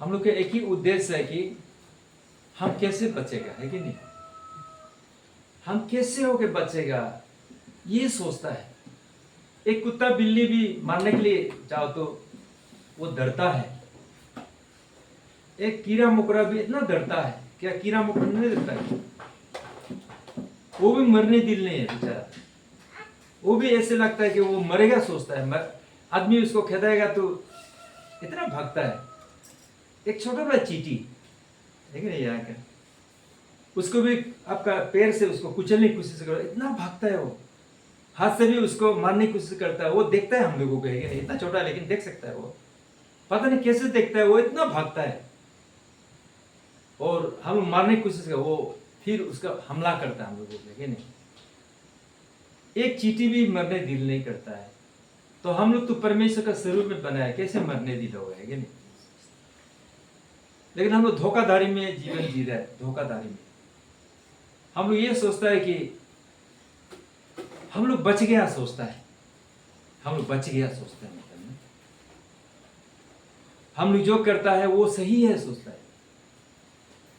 हम लोग का एक ही उद्देश्य है कि हम कैसे बचेगा, है कि नहीं? हम कैसे होके बचेगा ये सोचता है। एक कुत्ता बिल्ली भी मारने के लिए जाओ तो वो डरता है। एक कीड़ा मकोड़ा भी इतना डरता है, क्या कीड़ा मकोड़ा नहीं डरता है? वो भी मरने दिल नहीं है बेचारा। वो भी ऐसे लगता है कि वो मरेगा, सोचता है। आदमी उसको खेदाएगा तो इतना भागता है। एक छोटा बड़ा चींटी, देख रहे यहाँ का, उसको भी आपका पैर से उसको कुचलने की कोशिश करो, इतना भागता है वो। हाथ से भी उसको मारने की कोशिश करता है। वो देखता है हम लोगों को, है कि नहीं? इतना छोटा है लेकिन देख सकता है वो। पता नहीं कैसे देखता है, वो इतना भागता है। और हम मारने की कोशिश कर, वो फिर उसका हमला करता है हम लोगों को, है कि नहीं? एक चींटी भी मरने दिल नहीं करता है। तो हम लोग तो परमेश्वर का स्वरूप में बनाया, कैसे मरने दिल होगा, है कि नहीं? लेकिन हम लोग धोखाधड़ी में जीवन जी रहे हैं। धोखाधड़ी में हम लोग ये सोचता है कि हम लोग बच गया, सोचता है हम लोग बच गया, सोचता है। मतलब हम लोग जो करता है वो सही है, सोचता है।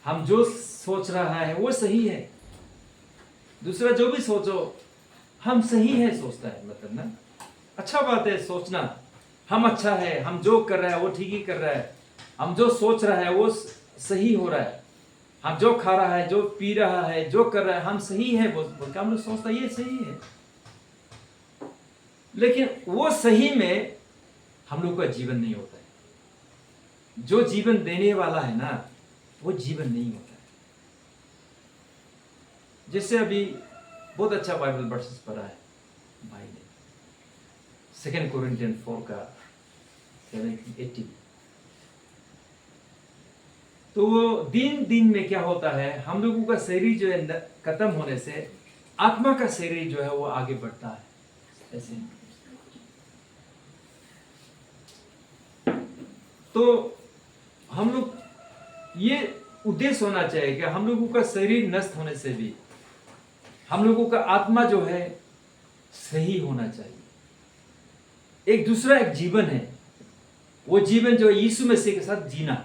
हम जो सोच रहा है वो सही है। दूसरा जो भी सोचो हम सही है, सोचता है। मतलब ना, अच्छा बात है सोचना, हम अच्छा है, हम जो कर रहा है वो ठीक ही कर रहा है, हम जो सोच रहा है वो सही हो रहा है, हम जो खा रहा है, जो पी रहा है, जो कर रहा है, हम सही है बोल के हम लोग सोचता है ये सही है। लेकिन वो सही में हम लोग का जीवन नहीं होता है। जो जीवन देने वाला है ना, वो जीवन नहीं होता है। जैसे अभी बहुत अच्छा बाइबल वर्सेस पढ़ा है भाई ने, 2 कोरिन्थियन 4 का 17-18। तो वो दिन दिन में क्या होता है, हम लोगों का शरीर जो है खत्म होने से आत्मा का शरीर जो है वो आगे बढ़ता है ऐसे। तो हम लोग ये उद्देश्य होना चाहिए कि हम लोगों का शरीर नष्ट होने से भी हम लोगों का आत्मा जो है सही होना चाहिए। एक दूसरा एक जीवन है, वो जीवन जो यीशु मसीह के साथ जीना।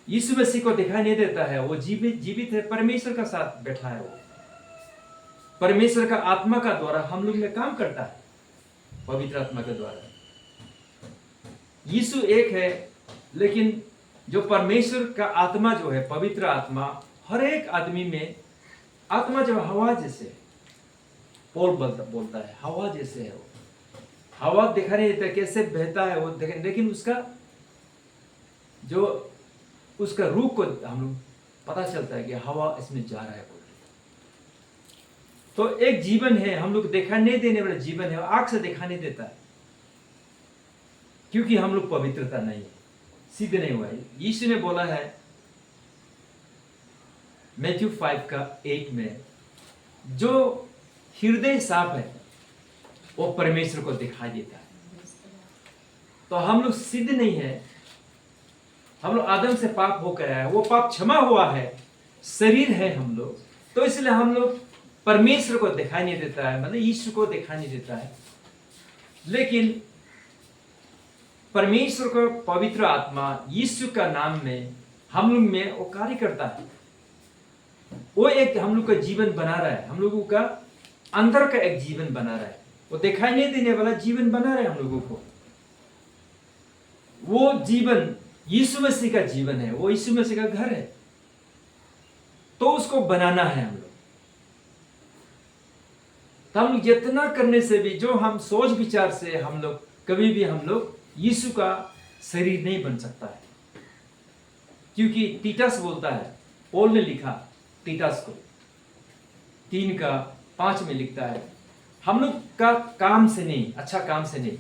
यीशु मसीह को दिखाई नहीं देता है, वो जीवित है, परमेश्वर का साथ बैठा है। वो परमेश्वर का आत्मा का द्वारा हम लोग में काम करता है, पवित्र आत्मा के द्वारा। यीशु एक है, लेकिन जो परमेश्वर का आत्मा जो है, पवित्र आत्मा, हर एक आदमी में आत्मा जो हवा जैसे, पौल बोलता है हवा जैसे है। वो हवा दिखा नहीं देता कैसे बहता है वो, लेकिन उसका जो उसका रूप को हम लोग पता चलता है कि हवा इसमें जा रहा है। तो एक जीवन है, हम लोग दिखाई नहीं देने वाला जीवन है, आंख से दिखाई नहीं देता है, क्योंकि हम लोग पवित्रता नहीं है, सिद्ध नहीं हुआ है। यीशु ने बोला है मैथ्यू 5:8 में, जो हृदय साफ है वो परमेश्वर को दिखाई देता है। तो हम लोग सिद्ध नहीं है, हम लोग आदम से पाप हो गया है, वो पाप क्षमा हुआ है, शरीर है हम लोग, तो इसलिए हम लोग परमेश्वर को दिखाई नहीं देता है, मतलब यीशु को दिखाई नहीं देता है। लेकिन परमेश्वर का पवित्र आत्मा यीशु का नाम में हम लोग में वो कार्य करता है। वो एक हम लोग का जीवन बना रहा है, हम लोगों का अंदर का एक जीवन बना रहा है, वो दिखाई नहीं देने वाला जीवन बना रहा है हम लोगों को। वो जीवन यीशु मसीह का जीवन है, वो यीशु मसीह का घर है, तो उसको बनाना है हम लोग। तो हम लोग जितना करने से भी, जो हम सोच विचार से हम लोग कभी भी हम लोग यीशु का शरीर नहीं बन सकता है। क्योंकि तीतस बोलता है, पौल ने लिखा तीतस को 3:5 में लिखता है, हम लोग का काम से नहीं, अच्छा काम से नहीं,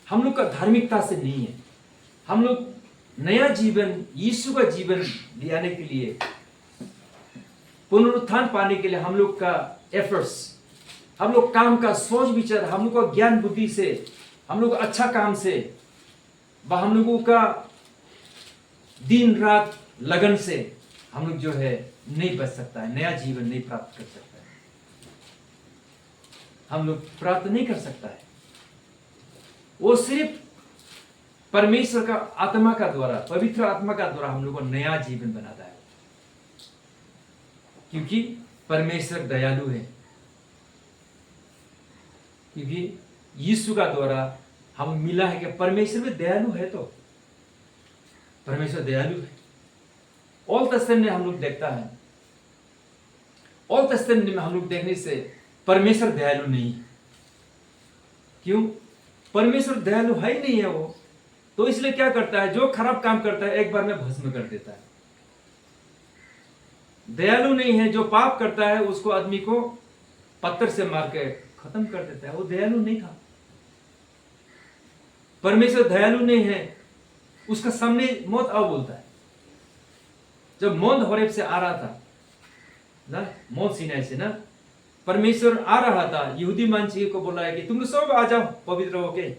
हम लोग का धार्मिकता से नहीं है, हम लोग नया जीवन, यीशु का जीवन दिलाने के लिए, पुनरुत्थान पाने के लिए हम लोग का एफर्ट्स, हम लोग काम का सोच विचार, हम लोग का ज्ञान बुद्धि से, हम लोग अच्छा काम से, हम लोगों का दिन रात लगन से हम लोग जो है नहीं बच सकता है, नया जीवन नहीं प्राप्त कर सकता है, हम लोग प्राप्त नहीं कर सकता है। वो सिर्फ परमेश्वर का आत्मा का द्वारा, पवित्र आत्मा का द्वारा हम लोग को नया जीवन बनाता है, क्योंकि परमेश्वर दयालु है। क्योंकि यीशु का द्वारा हम मिला है कि परमेश्वर भी दयालु है, तो परमेश्वर दयालु है। ओल्ड टेस्टामेंट में हम लोग देखता है, ओल्ड टेस्टामेंट में हम लोग देखने से परमेश्वर दयालु नहीं है। क्यों? परमेश्वर दयालु है ही नहीं है वो, तो इसलिए क्या करता है, जो खराब काम करता है एक बार में भस्म कर देता है। दयालु नहीं है, जो पाप करता है उसको आदमी को पत्थर से मार के खत्म कर देता है, वो दयालु नहीं था। परमेश्वर दयालु नहीं है, उसका सामने मौत आ बोलता है। जब मौत होरेब से आ रहा था ना, मौत सीनाई से ना, परमेश्वर आ रहा था, यहूदी मानसी को बोला है कि तुम लोग सब आ जाओ पवित्र होके,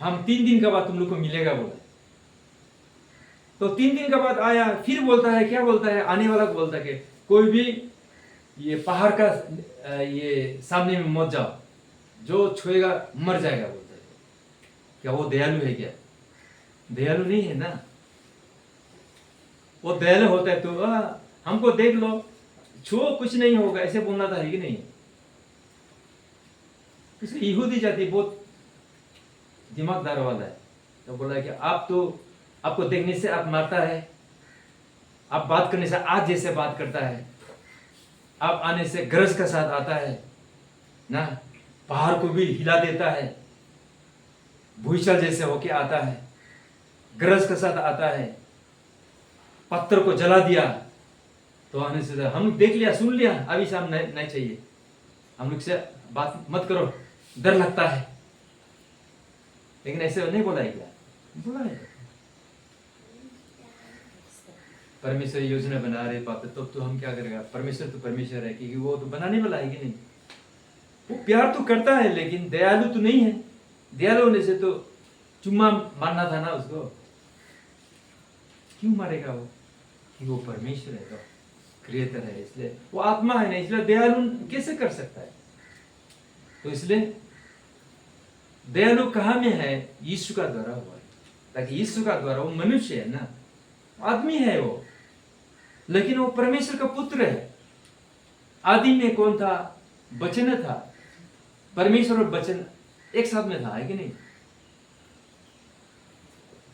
हम 3 दिन के बाद तुम लोग को मिलेगा बोला। तो 3 दिन के बाद आया, फिर बोलता है, क्या बोलता है, आने वाला को बोलता है कि कोई भी ये पहाड़ का ये सामने में मत जाओ, जो छुएगा मर जाएगा बोलता है। क्या वो दयालु है? क्या दयालु नहीं है ना। वो दयालु होता है तो हमको देख लो, छुओ कुछ नहीं होगा, ऐसे बोलना था, है कि नहीं? इसलिए यहूदी जाति बहुत दिमागदार वाला है, तो बोला कि आप तो, आपको देखने से आप मारता है, आप बात करने से आज जैसे बात करता है, आप आने से गरज का साथ आता है ना, पहाड़ को भी हिला देता है, भूचल जैसे होके आता है, गरज के साथ आता है, पत्थर को जला दिया। तो आने से हम लोग देख लिया, सुन लिया, अभी से हम नहीं चाहिए, हम लोग से बात मत करो, डर लगता है। लेकिन ऐसे नहीं बोला है, क्या बोला है? परमेश्वर योजना बना रहे पाते तो हम क्या करेगा? परमेश्वर तो परमेश्वर है, क्योंकि वो तो बनाने वाला है कि नहीं। वो प्यार तो करता है, लेकिन दयालु तो नहीं है। दयालु होने से तो चुम्मा मारना था ना उसको, क्यों मारेगा वो? कि वो परमेश्वर है, तो क्रिएटर है, इसलिए वो आत्मा है ना, इसलिए दयालु कैसे कर सकता है? तो इसलिए दयालु कहाँ में है? यीशु का द्वारा हुआ है, ताकि यीशु का द्वारा, वो मनुष्य है ना, आदमी है वो, लेकिन वो परमेश्वर का पुत्र है। आदि में कौन था? वचन था। परमेश्वर और वचन एक साथ में था, है कि नहीं?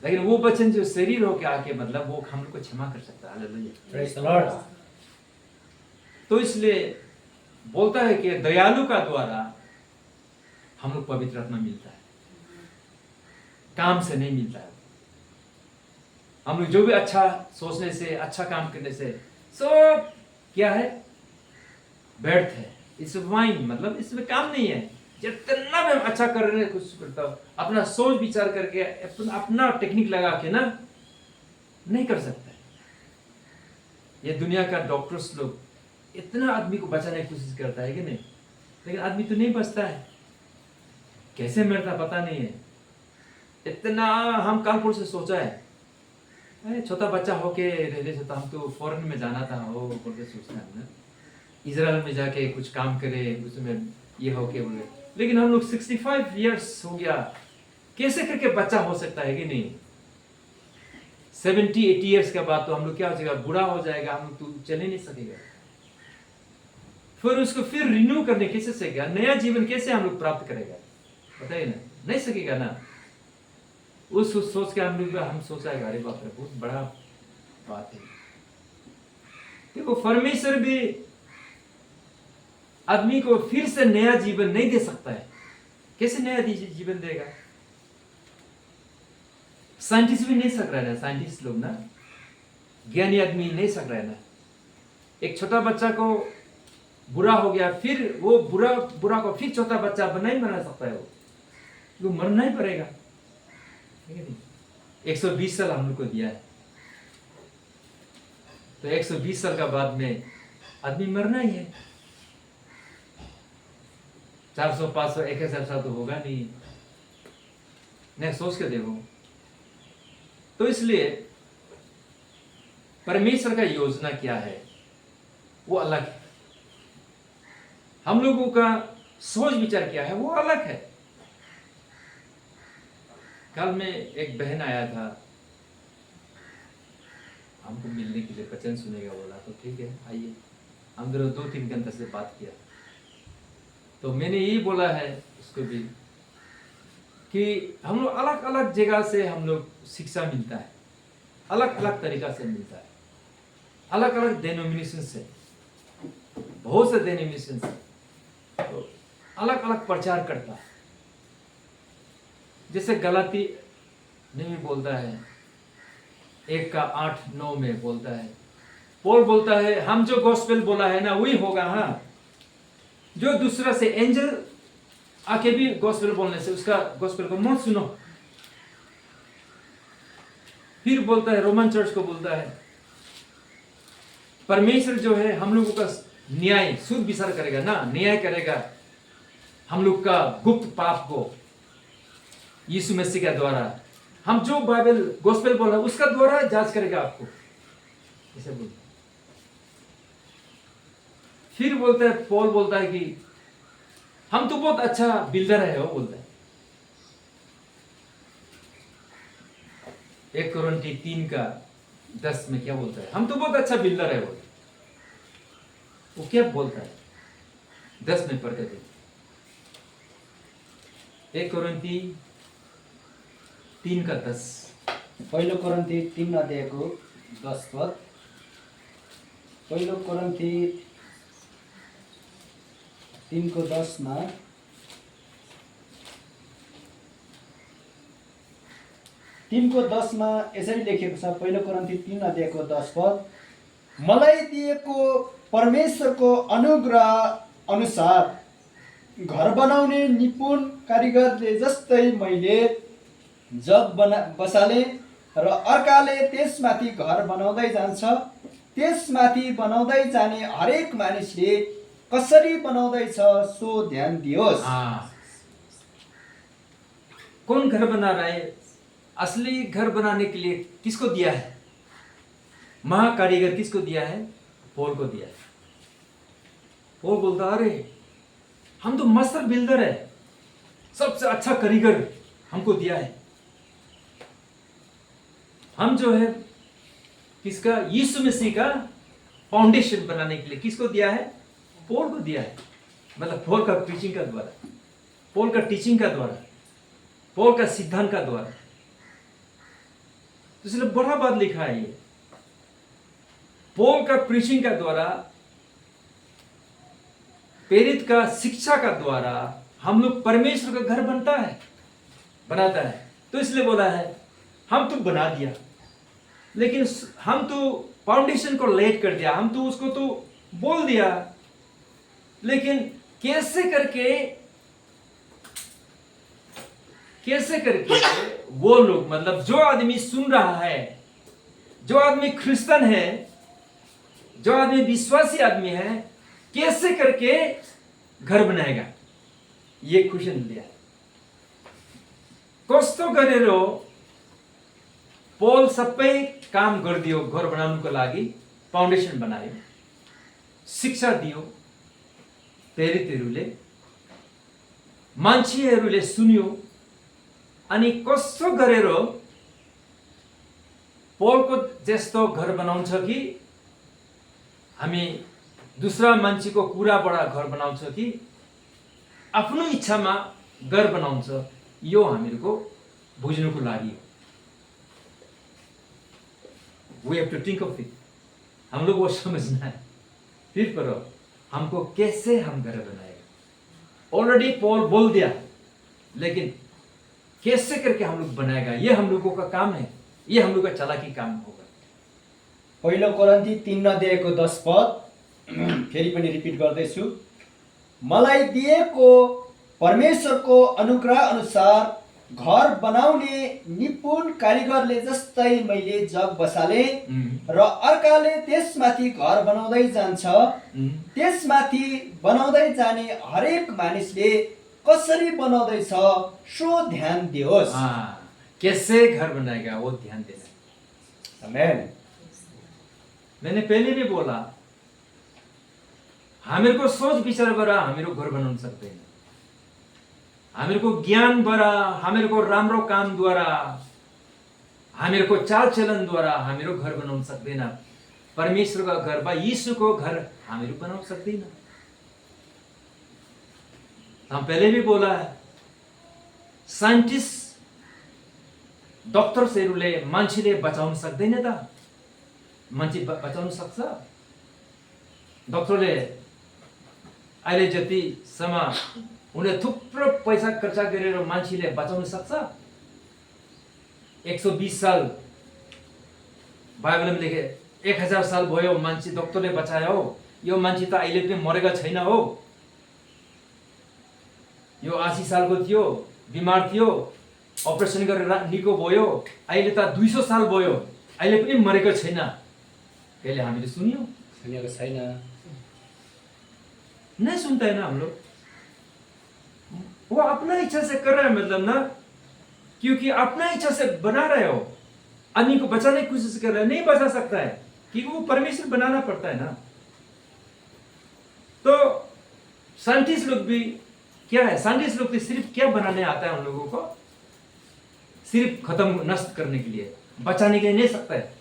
लेकिन वो वचन जो शरीर होके आके, मतलब वो हम लोग को क्षमा कर सकता है। Hallelujah, praise the Lord. तो इसलिए बोलता है कि दयालु का द्वारा हम लोग पवित्र आत्मा मिलता है, काम से नहीं मिलता है। हम लोग जो भी अच्छा सोचने से, अच्छा काम करने से, सब क्या है? व्यर्थ है। इस वाइन मतलब इसमें काम नहीं है। जितना भी हम अच्छा करने की कोशिश करता हूं, अपना सोच विचार करके, अपना टेक्निक लगा के ना, नहीं कर सकता। ये दुनिया का डॉक्टर्स लोग इतना आदमी को बचाने की कोशिश करता है कि नहीं, लेकिन आदमी तो नहीं बचता है। कैसे मरता पता नहीं है। इतना हम कानपुर से सोचा है, छोटा बच्चा होके रहने से तो हम तो फॉरेन में जाना था, वो बोल के सोचता है ना, इजराइल में जाके कुछ काम करे, उसमें ये होके बोले। लेकिन हम लोग 65 इयर्स हो गया, कैसे करके बच्चा हो सकता है कि नहीं? 70-80 इयर्स के बाद तो हम लोग क्या हो जाएगा? बूढ़ा हो जाएगा, हम लोग तो चले नहीं सकेगा। फिर उसको फिर रिन्यू करने कैसे सकेगा? नया जीवन कैसे हम लोग प्राप्त करेगा? बताइए ना, नहीं सकेगा ना। उस सोच के हम सोचा है, अरे बाप रे, बहुत बड़ा बात है। देखो, परमेश्वर भी आदमी को फिर से नया जीवन नहीं दे सकता है। कैसे नया जीवन देगा? साइंटिस्ट भी नहीं सक रहा है ना, साइंटिस्ट लोग ना, ज्ञानी आदमी नहीं सक रहा है ना। एक छोटा बच्चा को बुरा हो गया, फिर वो बुरा को फिर छोटा बच्चा नहीं बना सकता है। वो मरना ही पड़ेगा, ठीक है? 120 साल हम लोग को दिया है, तो 120 साल का बाद में आदमी मरना ही है। 400, 500, 1000 साल तो होगा नहीं, सोच के देखो। तो इसलिए परमेश्वर का योजना क्या है, वो अलग है। हम लोगों का सोच विचार क्या है, वो अलग है। कल में एक बहन आया था हमको मिलने के लिए, वचन सुनेगा बोला, तो ठीक है आइए। हम दोनों 2-3 घंटे से बात किया। तो मैंने यही बोला है उसको भी कि हम लोग अलग अलग जगह से हम लोग शिक्षा मिलता है, अलग अलग तरीका से मिलता है, अलग अलग डेनोमिनेशन से, बहुत से डेनोमिनेशन से, तो अलग अलग प्रचार करता है। जैसे गलाती में भी बोलता है 1:8-9 में बोलता है, पौल बोलता है हम जो गॉस्पेल बोला है ना वही होगा। हाँ, जो दूसरा से एंजल आके भी गॉस्पेल बोलने से उसका गॉस्पेल को मत सुनो। फिर बोलता है रोमन चर्च को बोलता है परमेश्वर जो है हम लोगों का न्याय सुध विचार करेगा ना, न्याय करेगा हम लोग का गुप्त पाप को यीशु मसीह के द्वारा। हम जो बाइबल गॉस्पेल बोला उसका द्वारा जांच करेगा आपको, ऐसे बोलता है। फिर बोलता है पौल बोलता है कि हम तो बहुत अच्छा बिल्डर है, वो बोलता है 1 कोरिन्थी 3:10 में क्या बोलता है, हम तो बहुत अच्छा बिल्डर है। वो क्या बोलता है 10 में पढ़ कर 1 कोरिन्थी 3:10। पहिलो कोरिन्थी 3 अध्यायको 10 पद। पहिलो कोरिन्थी 3:10 मा यसरी लेखिएको छ। पहिलो कोरिन्थी 3 अध्यायको 10 पद, मलाई दिएको परमेश्वरको अनुग्रह अनुसार घर बनाउने निपुण कारिगरले जस्तै मैले जग बसाले र अर्काले त्यसमाथि घर बनाउँदै जान्छ। त्यसमाथि बनाउँदै जाने हरेक मानिसले कसरी बनाउँदैछ सो ध्यान दियोस्। कौन घर बना रहा है? असली घर बनाने के लिए किसको दिया है? महाकारीगर किसको दिया है? पौल को दिया है। पौल बोलता अरे हम तो मास्टर बिल्डर है, सबसे अच्छा कारीगर हमको दिया है। हम जो है किसका? यीशु मसीह का फाउंडेशन बनाने के लिए किसको दिया है? पौल को दिया है। मतलब पौल का प्रीचिंग का द्वारा, पौल का टीचिंग का द्वारा, पौल का सिद्धांत का द्वारा। तो इसलिए बड़ा बात लिखा है ये, पौल का प्रीचिंग का द्वारा, प्रेरित का शिक्षा का द्वारा हम लोग परमेश्वर का घर बनता है, बनाता है। तो इसलिए बोला है हम तो बना दिया, लेकिन हम तो फाउंडेशन को लेट कर दिया, हम तो उसको तो बोल दिया, लेकिन कैसे करके वो लोग, मतलब जो आदमी सुन रहा है, जो आदमी क्रिश्चियन है, जो आदमी विश्वासी आदमी है, कैसे करके घर बनाएगा? ये क्वेश्चन दिया। कस्तो गरेर पौल सबै काम गरिदियो घर बनाउनुको लागि, फाउन्डेसन बनायो, शिक्षा दियो, प्रेरितहरूले, मान्छेहरूले सुन्यो। अनि कस्तो गरेर पौलको जस्तो घर बनाउँछ कि हामी दूसरा मान्छेको कुराबाट घर बनाउँछ कि आफ्नो इच्छामा घर बनाउँछ, यो हामीहरूको बुझ्नुको लागि। We have to think of it. हम लोग वो समझना है। फिर करो हमको कैसे हम घर बनाएगा। ऑलरेडी पौल बोल दिया, लेकिन कैसे करके हम लोग बनाएगा, ये हम लोगों का काम है, ये हम लोग का चालाकी काम होगा। पहिलो कोरिन्थी 3 अध्यायको 10 पद फेरि पनि रिपिट गर्दैछु। मलाई दिएको परमेश्वरको अनुग्रह अनुसार घर बनाउने निपुण कारिगरले जस्तै मैले जग बसाले र अर्काले त्यसमाथि घर बनाउँदै जान्छ। त्यसमाथि बनाउँदै जाने हरेक मानिसले कसरी बनाउँदैछ सो ध्यान दियोस्। कैसे घर बनाएगा वो ध्यान देना। आमेन। मैंने पहले भी बोला, हामीहरूको सोच विचारबाट हामीहरू घर बनाउन सक्दैन। हामीहरूको ज्ञानबाट, हामीहरूको राम्रो कामद्वारा, हामीहरूको चालचलनद्वारा हामीहरू घर बनाउन सक्दैन। परमेश्वरको घर वा यीशुको घर हामीहरू बनाउन सक्दैन। हम पहले भी बोला है, साइन्टिस्ट डक्टर्सहरूले मान्छेले बचाउन सक्दैन त? मान्छे बचाउन सक्छ? डक्टरले अहिले जतिसम्म उनले थुप्रो पैसा खर्च गरेर मान्छेले बचाउन सक्छ? 120 साल बाइबलमा लेखे 1000 साल भयो मान्छे डक्टरले बचायो, यो मान्छे त अहिले पनि मरेको छैन हो। यो 80 सालको थियो, बिमार थियो, अपरेसन गरेर निको भयो, अहिले त 200 साल भयो, अहिले पनि मरेको छैन। कहिले हामीले सुन्यौं? सुनेको छैन। नहीं सुनता है ना हम लोग। वो अपना इच्छा से कर रहा है, मतलब ना, क्योंकि अपना इच्छा से बना रहे हो। आदमी को बचाने की कोशिश कर रहा है, नहीं बचा सकता है क्योंकि वो परमेश्वर बनाना पड़ता है ना। तो साइंटिस्ट लोग भी क्या है, साइंटिस्ट लोग तो सिर्फ क्या बनाने आता है उन लोगों को? सिर्फ खत्म नष्ट करने के लिए, बचाने के लिए नहीं सकता है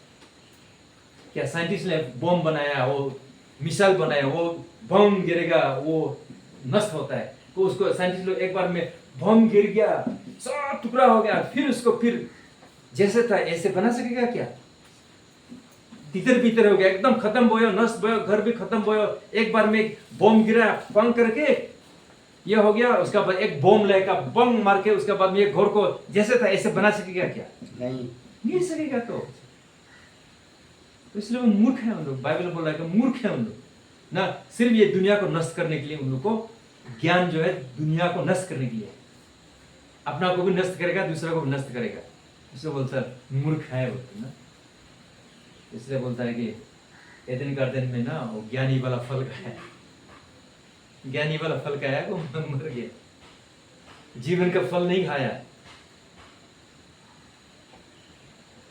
क्या? साइंटिस्ट ने बम बनाया, वो मिसाइल बनाया, वो बम गिरेगा, वो नष्ट होता है, तो उसको साइंटिस्ट लोग एक बार में बम गिर गया, सब टुकड़ा हो गया, फिर उसको फिर जैसे था ऐसे बना सकेगा क्या? तितर बितर हो गया, एकदम खत्म भयो, नष्ट भयो, घर भी खत्म भयो, एक बार में बम गिरा, पंग करके ये हो गया, उसका बाद एक बम लेगा, बम मार के उसके बाद में एक घर को जैसे था ऐसे बना सकेगा क्या? नहीं सकेगा। तो इसलिए वो मूर्ख है उन लोग। बाइबल बोल रहा है कि मूर्ख है उन लोग ना, सिर्फ ये दुनिया को नष्ट करने के लिए उन लोग को ज्ञान जो है, दुनिया को नष्ट करने के लिए, अपना को भी नष्ट करेगा, दूसरा को भी नष्ट करेगा। इसलिए बोलता है मूर्ख है वो ना। इसलिए बोलता है कि एदन गार्डन में ना वो ज्ञानी वाला फल खाया, ज्ञानी वाला फल खाया वो मर गया, जीवन का फल नहीं खाया,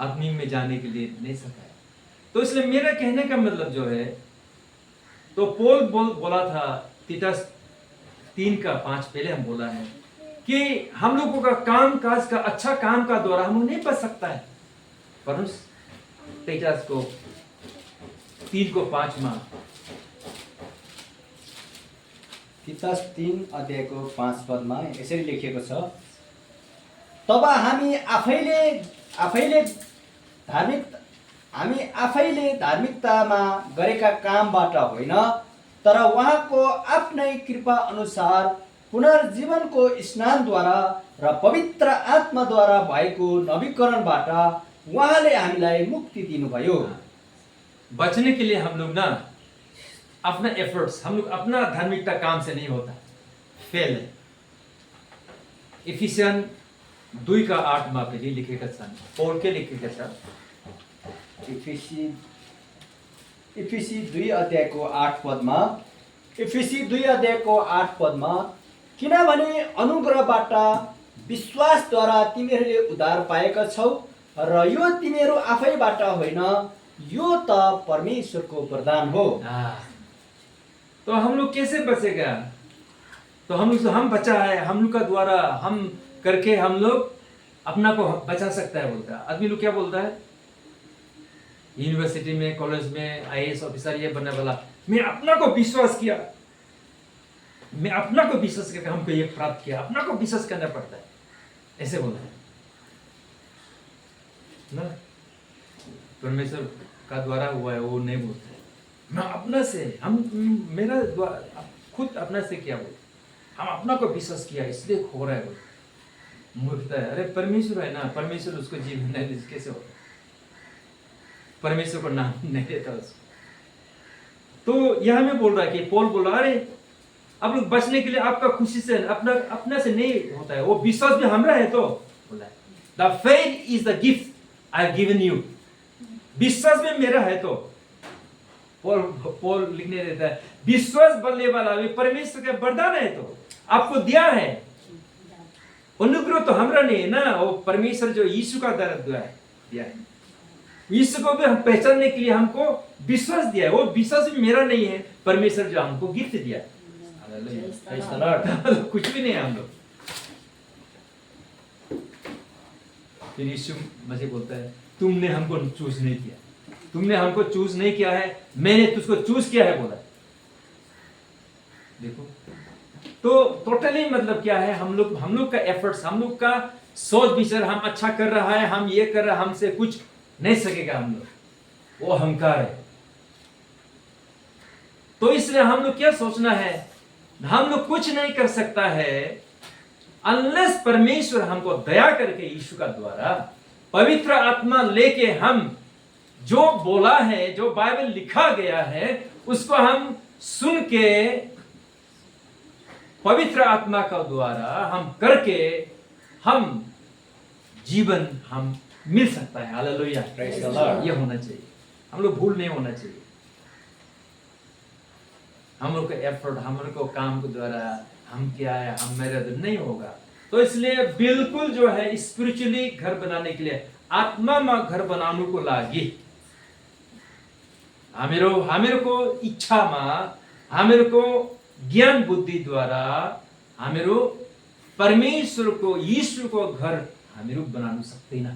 आत्मा में जाने के लिए नहीं सका। तो इसलिए मेरा कहने का मतलब जो है, तो पौल बोला था तीतस 3:5 पहले हम बोला है कि हम लोगों का काम काज का अच्छा काम का द्वारा हम नहीं बच सकता है, परंतु तीतस को 3:5 में तीतस 3 अध्यायको 5 पदमा यसरी लेखिएको छ, तब हामी आफैले धार्मिकतामा गरेका कामबाट होइन, तर उहाँको आफ्नै कृपा अनुसार पुनर्जीवनको स्नानद्वारा र पवित्र आत्माद्वारा भएको नवीकरणबाट उहाँले हामीलाई मुक्ति दिनुभयो। बचने के लिए हम लोग ना अपना एफर्ट्स, हम लोग अपना धार्मिकता काम से नहीं होता, फेल है। इफिसियन 2:8 में पनि लेखेका छन्, पौल के लेखेका छ, इफिसी 2 अध्यायको 8 पदमा, इफिसी 2 अध्यायको 8 पदमा, किनभने अनुग्रहबाट विश्वासद्वारा तिमीहरूले उद्धार पाएका छौ र यो तिमीहरू आफैबाट होइन, यो त परमेश्वरको वरदान हो। तो हम लोग कैसे बचेगा? तो हम बचा है, हम लोग का द्वारा हम करके हम लोग अपना को बचा सकता है बोलता है। आदमी लोग क्या बोलता है, यूनिवर्सिटी में, कॉलेज में IAS ऑफिसर ये बनने वाला, मैं अपना को विश्वास किया, मैं अपना को विश्वास करके हमको ये प्राप्त किया, अपना को विश्वास करना पड़ता है, ऐसे बोलता है ना। परमेश्वर का द्वारा हुआ है वो नहीं बोलता है, मैं अपना से, मेरा द्वारा खुद अपना से क्या बोलते, हम अपना को विश्वास किया इसलिए खो रहा है बोलते, मूर्खता है। अरे परमेश्वर है ना, परमेश्वर उसको जीवन नहीं कैसे होता, परमेश्वर को नाम नहीं देता उसको। तो यहां में बोल रहा है कि पौल बोल रहा है, अरे आप लोग बचने के लिए आपका खुशी से अपना से नहीं होता है, वो विश्वास भी हमारा है। तो बोला है the faith is the gift I have given you, विश्वास भी मेरा है। तो पौल लिखने देता है विश्वास बनने वाला भी परमेश्वर का वरदान है, तो आपको दिया है। अनुग्रह तो हमारा नहीं है ना, वो परमेश्वर जो यीशु का द्वारा दिया है। यीशु को भी हम पहचानने के लिए हमको विश्वास दिया है, वो विश्वास भी मेरा नहीं है, परमेश्वर जो हमको गिफ्ट दिया है। कुछ भी नहीं है हम लोग, फिर यीशु मसीह बोलता है, तुमने हमको चूज नहीं किया, तुमने हमको चूज नहीं किया है, मैंने तुझको चूज किया है बोला। देखो, तो टोटली मतलब क्या है, हम लोग का एफर्ट्स, हम लोग का सोच विचार, हम अच्छा कर रहा है, हम ये कर रहा है, हमसे कुछ नहीं सकेगा हम लोग, वो अहंकार है। तो इसलिए हम लोग क्या सोचना है, हम लोग कुछ नहीं कर सकता है अनलेस परमेश्वर हमको दया करके यीशु का द्वारा पवित्र आत्मा लेके हम जो बोला है, जो बाइबल लिखा गया है, उसको हम सुन के पवित्र आत्मा का द्वारा हम करके हम जीवन हम मिल सकता है। Hallelujah, Praise the Lord. ये होना चाहिए, हम लोग भूल नहीं होना चाहिए। हम लोग का एफर्ट, हम लोग को काम के द्वारा हम क्या है, हम मेरे तो नहीं होगा। तो इसलिए बिल्कुल जो है स्पिरिचुअली घर बनाने के लिए, आत्मा में घर बनाने को लागी हामीहरूको इच्छामा, हामीहरूको ज्ञान बुद्धि द्वारा हामीहरू परमेश्वरको यीशुको घर हामीहरू बनाउन सक्दैन।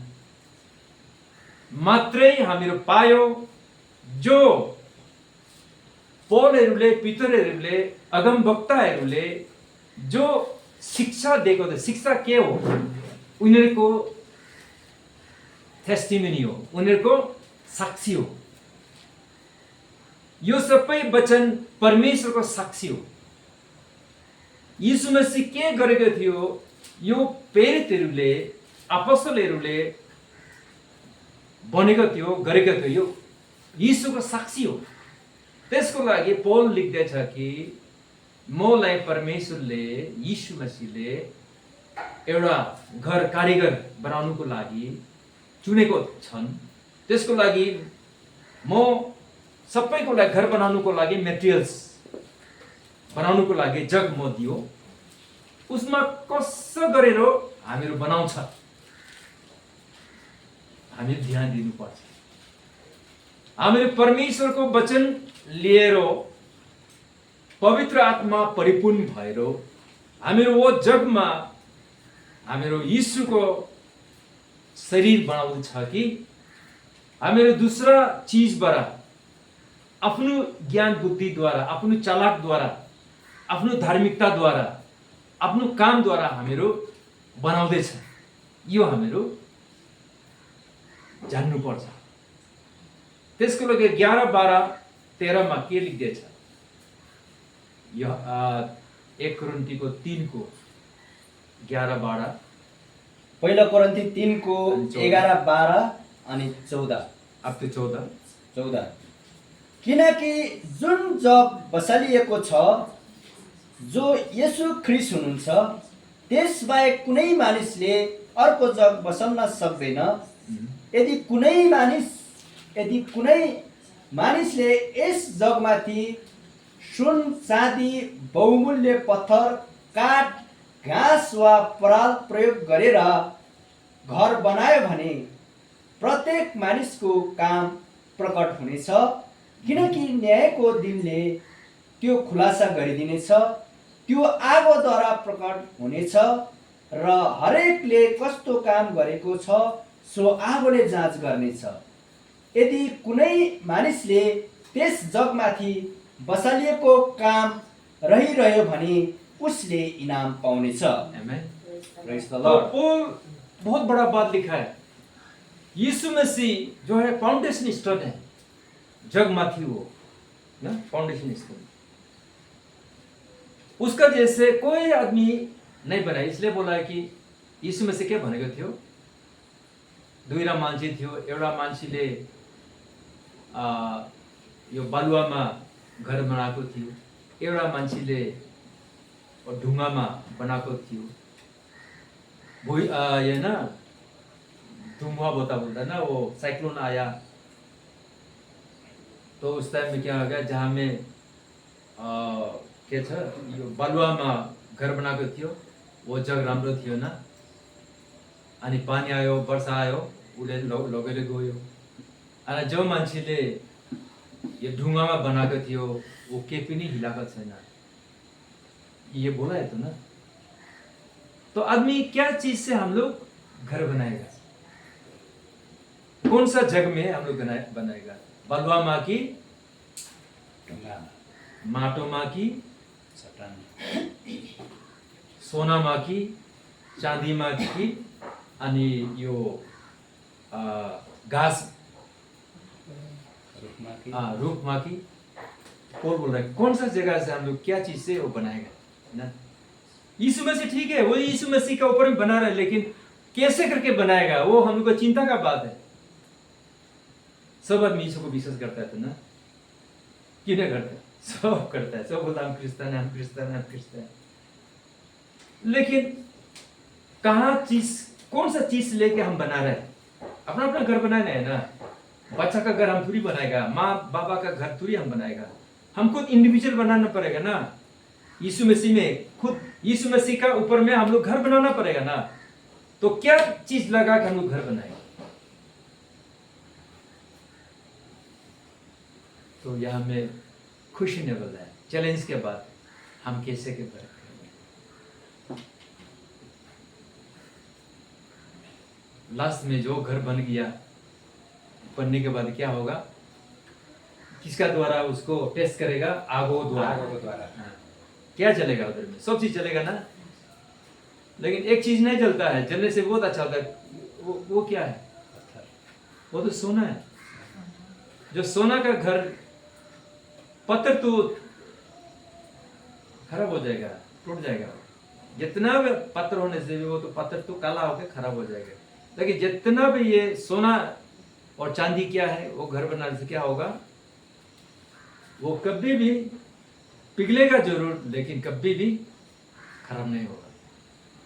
मात्रै हामीहरू पायो जो पौलहरूले, पितरहरूले, अगमवक्ताहरूले जो शिक्षा दिएको थियो। शिक्षा के हो? उनीहरूको टेस्टिमनी हो, उनीहरूको साक्षी हो। यो सबै वचन परमेश्वरको साक्षी हो। यीशु मसीह के गरेको थियो, यो प्रेरितहरूले, अपostलहरूले बनेको थियो, गरेको थियो, यो यीशुको साक्षी हो। त्यसको लागि पौल लेख्दैछ कि मलाई परमेश्वरले, यीशु मसीहले एउटा घर कारिगर बनाउनुको लागि चुनेको छन्। त्यसको लागि म सबैको लागि, घर बनाउनुको लागि मेटेरियल्स बनाउनुको लागि जग म दियो, उसमा कसो गरेर हामीहरू बनाउँछ, हामी ध्यान दिनुपर्छ। हामीहरू परमेश्वरको वचन लिएर पवित्र आत्मा परिपूर्ण भएर हामीहरू वो जगमा हामीहरू यीशुको शरीर बनाउँछ कि हामीहरू दूसरा चीजबाट आफ्नो ज्ञान बुद्धि द्वारा, आफ्नो चालाक द्वारा, आफ्नो धार्मिकता द्वारा, आफ्नो काम द्वारा हामीहरू बनाउँदैछ। यो हामीहरू जान्नुपर्छ। त्यसको लागि 11, 12, 13 मा के लेख्दैछ? यो 1 कोरिन्थीको 3 को 11, 12, पहिलो कोरिन्थी 3 को 11, 12 अनि 14 अब तो 14। 14 किनकि जुन जग बसालिएको छ, जो येशू ख्रीष्ट हुनुहुन्छ, त्यसबाहेक कुनै मानिसले अर्को जग बसाल्न सक्दैन। यदि कुनै मानिसले यस जगमाथि सुन, चाँदी, बहुमूल्य पत्थर, काठ, घाँस वा पराल प्रयोग गरेर घर बनायो भने प्रत्येक मानिसको काम प्रकट हुनेछ, किनकि न्यायको दिनले त्यो खुलासा गरिदिनेछ। त्यो आगोद्वारा प्रकट हुनेछ र हरेकले कस्तो काम गरेको छ सो आगोले जाँच गर्नेछ। यदि कुनै मानिसले त्यस जगमाथि बसालिएको काम रहिरह्यो भने उसले इनाम पाउनेछ। आमेन। Praise the तो Lord. पौल बहुत बड़ा बात लिखा है। यीशु मसीह जो है फाउंडेशन स्टोन है, जग माथी वो ना फाउंडेशन स्टोन, उसका जैसे कोई आदमी नहीं बना। इसलिए बोला है कि यीशु मसीह के भनेको थियो, दुईटा मान्छे थियो, एउटा मान्छेले यो बालुवामा घर बनाएको थियो, एउटा मान्छेले ढुङ्गामा बनाएको थियो। ये ना धुआं बोलता ना, वो साइक्लोन आया तो उस टाइम में क्या हो गया, जहाँ में के छ यो बालुवामा घर बनाएको थियो, वो जग राम्रो थियो ना, अनि पानी आयो, वर्षा आयो, उसले लगेर गयो। अनि जो मान्छेले यो ढुङ्गामा बनाएको थियो वो के पनि हिलाएको छैन। ये बोला है तो ना। तो आदमी क्या चीज से हम लोग घर बनाएगा? कौन सा जग में हम लोग बनाएगा? बलुआ माँ की, माटो माँ की, सोना माँ की, चांदी माँ की, अनि यो घास रूप माँ की। पौल बोल रहा है कौन सा जगह से हम लोग क्या चीज से वो बनाएगा ना? यीशु मसीह ठीक है, वो यीशु मसीह का ऊपर में बना रहा है, लेकिन कैसे करके बनाएगा वो हम लोग को चिंता का बात है। सब आदमी यीशु को विश्वास करता है तो ना, क्यों नहीं करता? सब करता है, सब बोलता हम क्रिश्चियन हैं, हम क्रिश्चियन हैं, हम क्रिश्चियन हैं। लेकिन कहाँ चीज, कौन सा चीज लेके हम बना रहे हैं? अपना अपना घर बनाना है ना। बच्चा का घर हम थोड़ी बनाएगा, माँ बाबा का घर थोड़ी हम बनाएगा। हमको इंडिविजुअल बनाना पड़ेगा ना। यीशु मसीह में खुद यीशु मसीह का ऊपर में हम लोग घर बनाना पड़ेगा ना। तो क्या चीज लगा के हम लोग घर बनाएगा? तो यह हमें खुशी ने बताया चैलेंज के बाद हम कैसे के बारे लास्ट में जो घर बन गया, बनने के बाद क्या होगा? किसका द्वारा उसको टेस्ट करेगा? आगो द्वारा। हाँ। क्या चलेगा उधर में? सब चीज चलेगा ना। लेकिन एक चीज नहीं चलता है, जलने से बहुत अच्छा होता है। वो क्या है? वो तो सोना है। जो सोना का घर, पत्थर तो खराब हो जाएगा, टूट जाएगा। जितना भी पत्थर होने से भी वो तो पत्थर तो काला होकर खराब हो जाएगा। लेकिन जितना भी ये सोना और चांदी क्या है, वो घर बनाने से क्या होगा? वो कभी भी पिघलेगा जरूर, लेकिन कभी भी खराब नहीं होगा।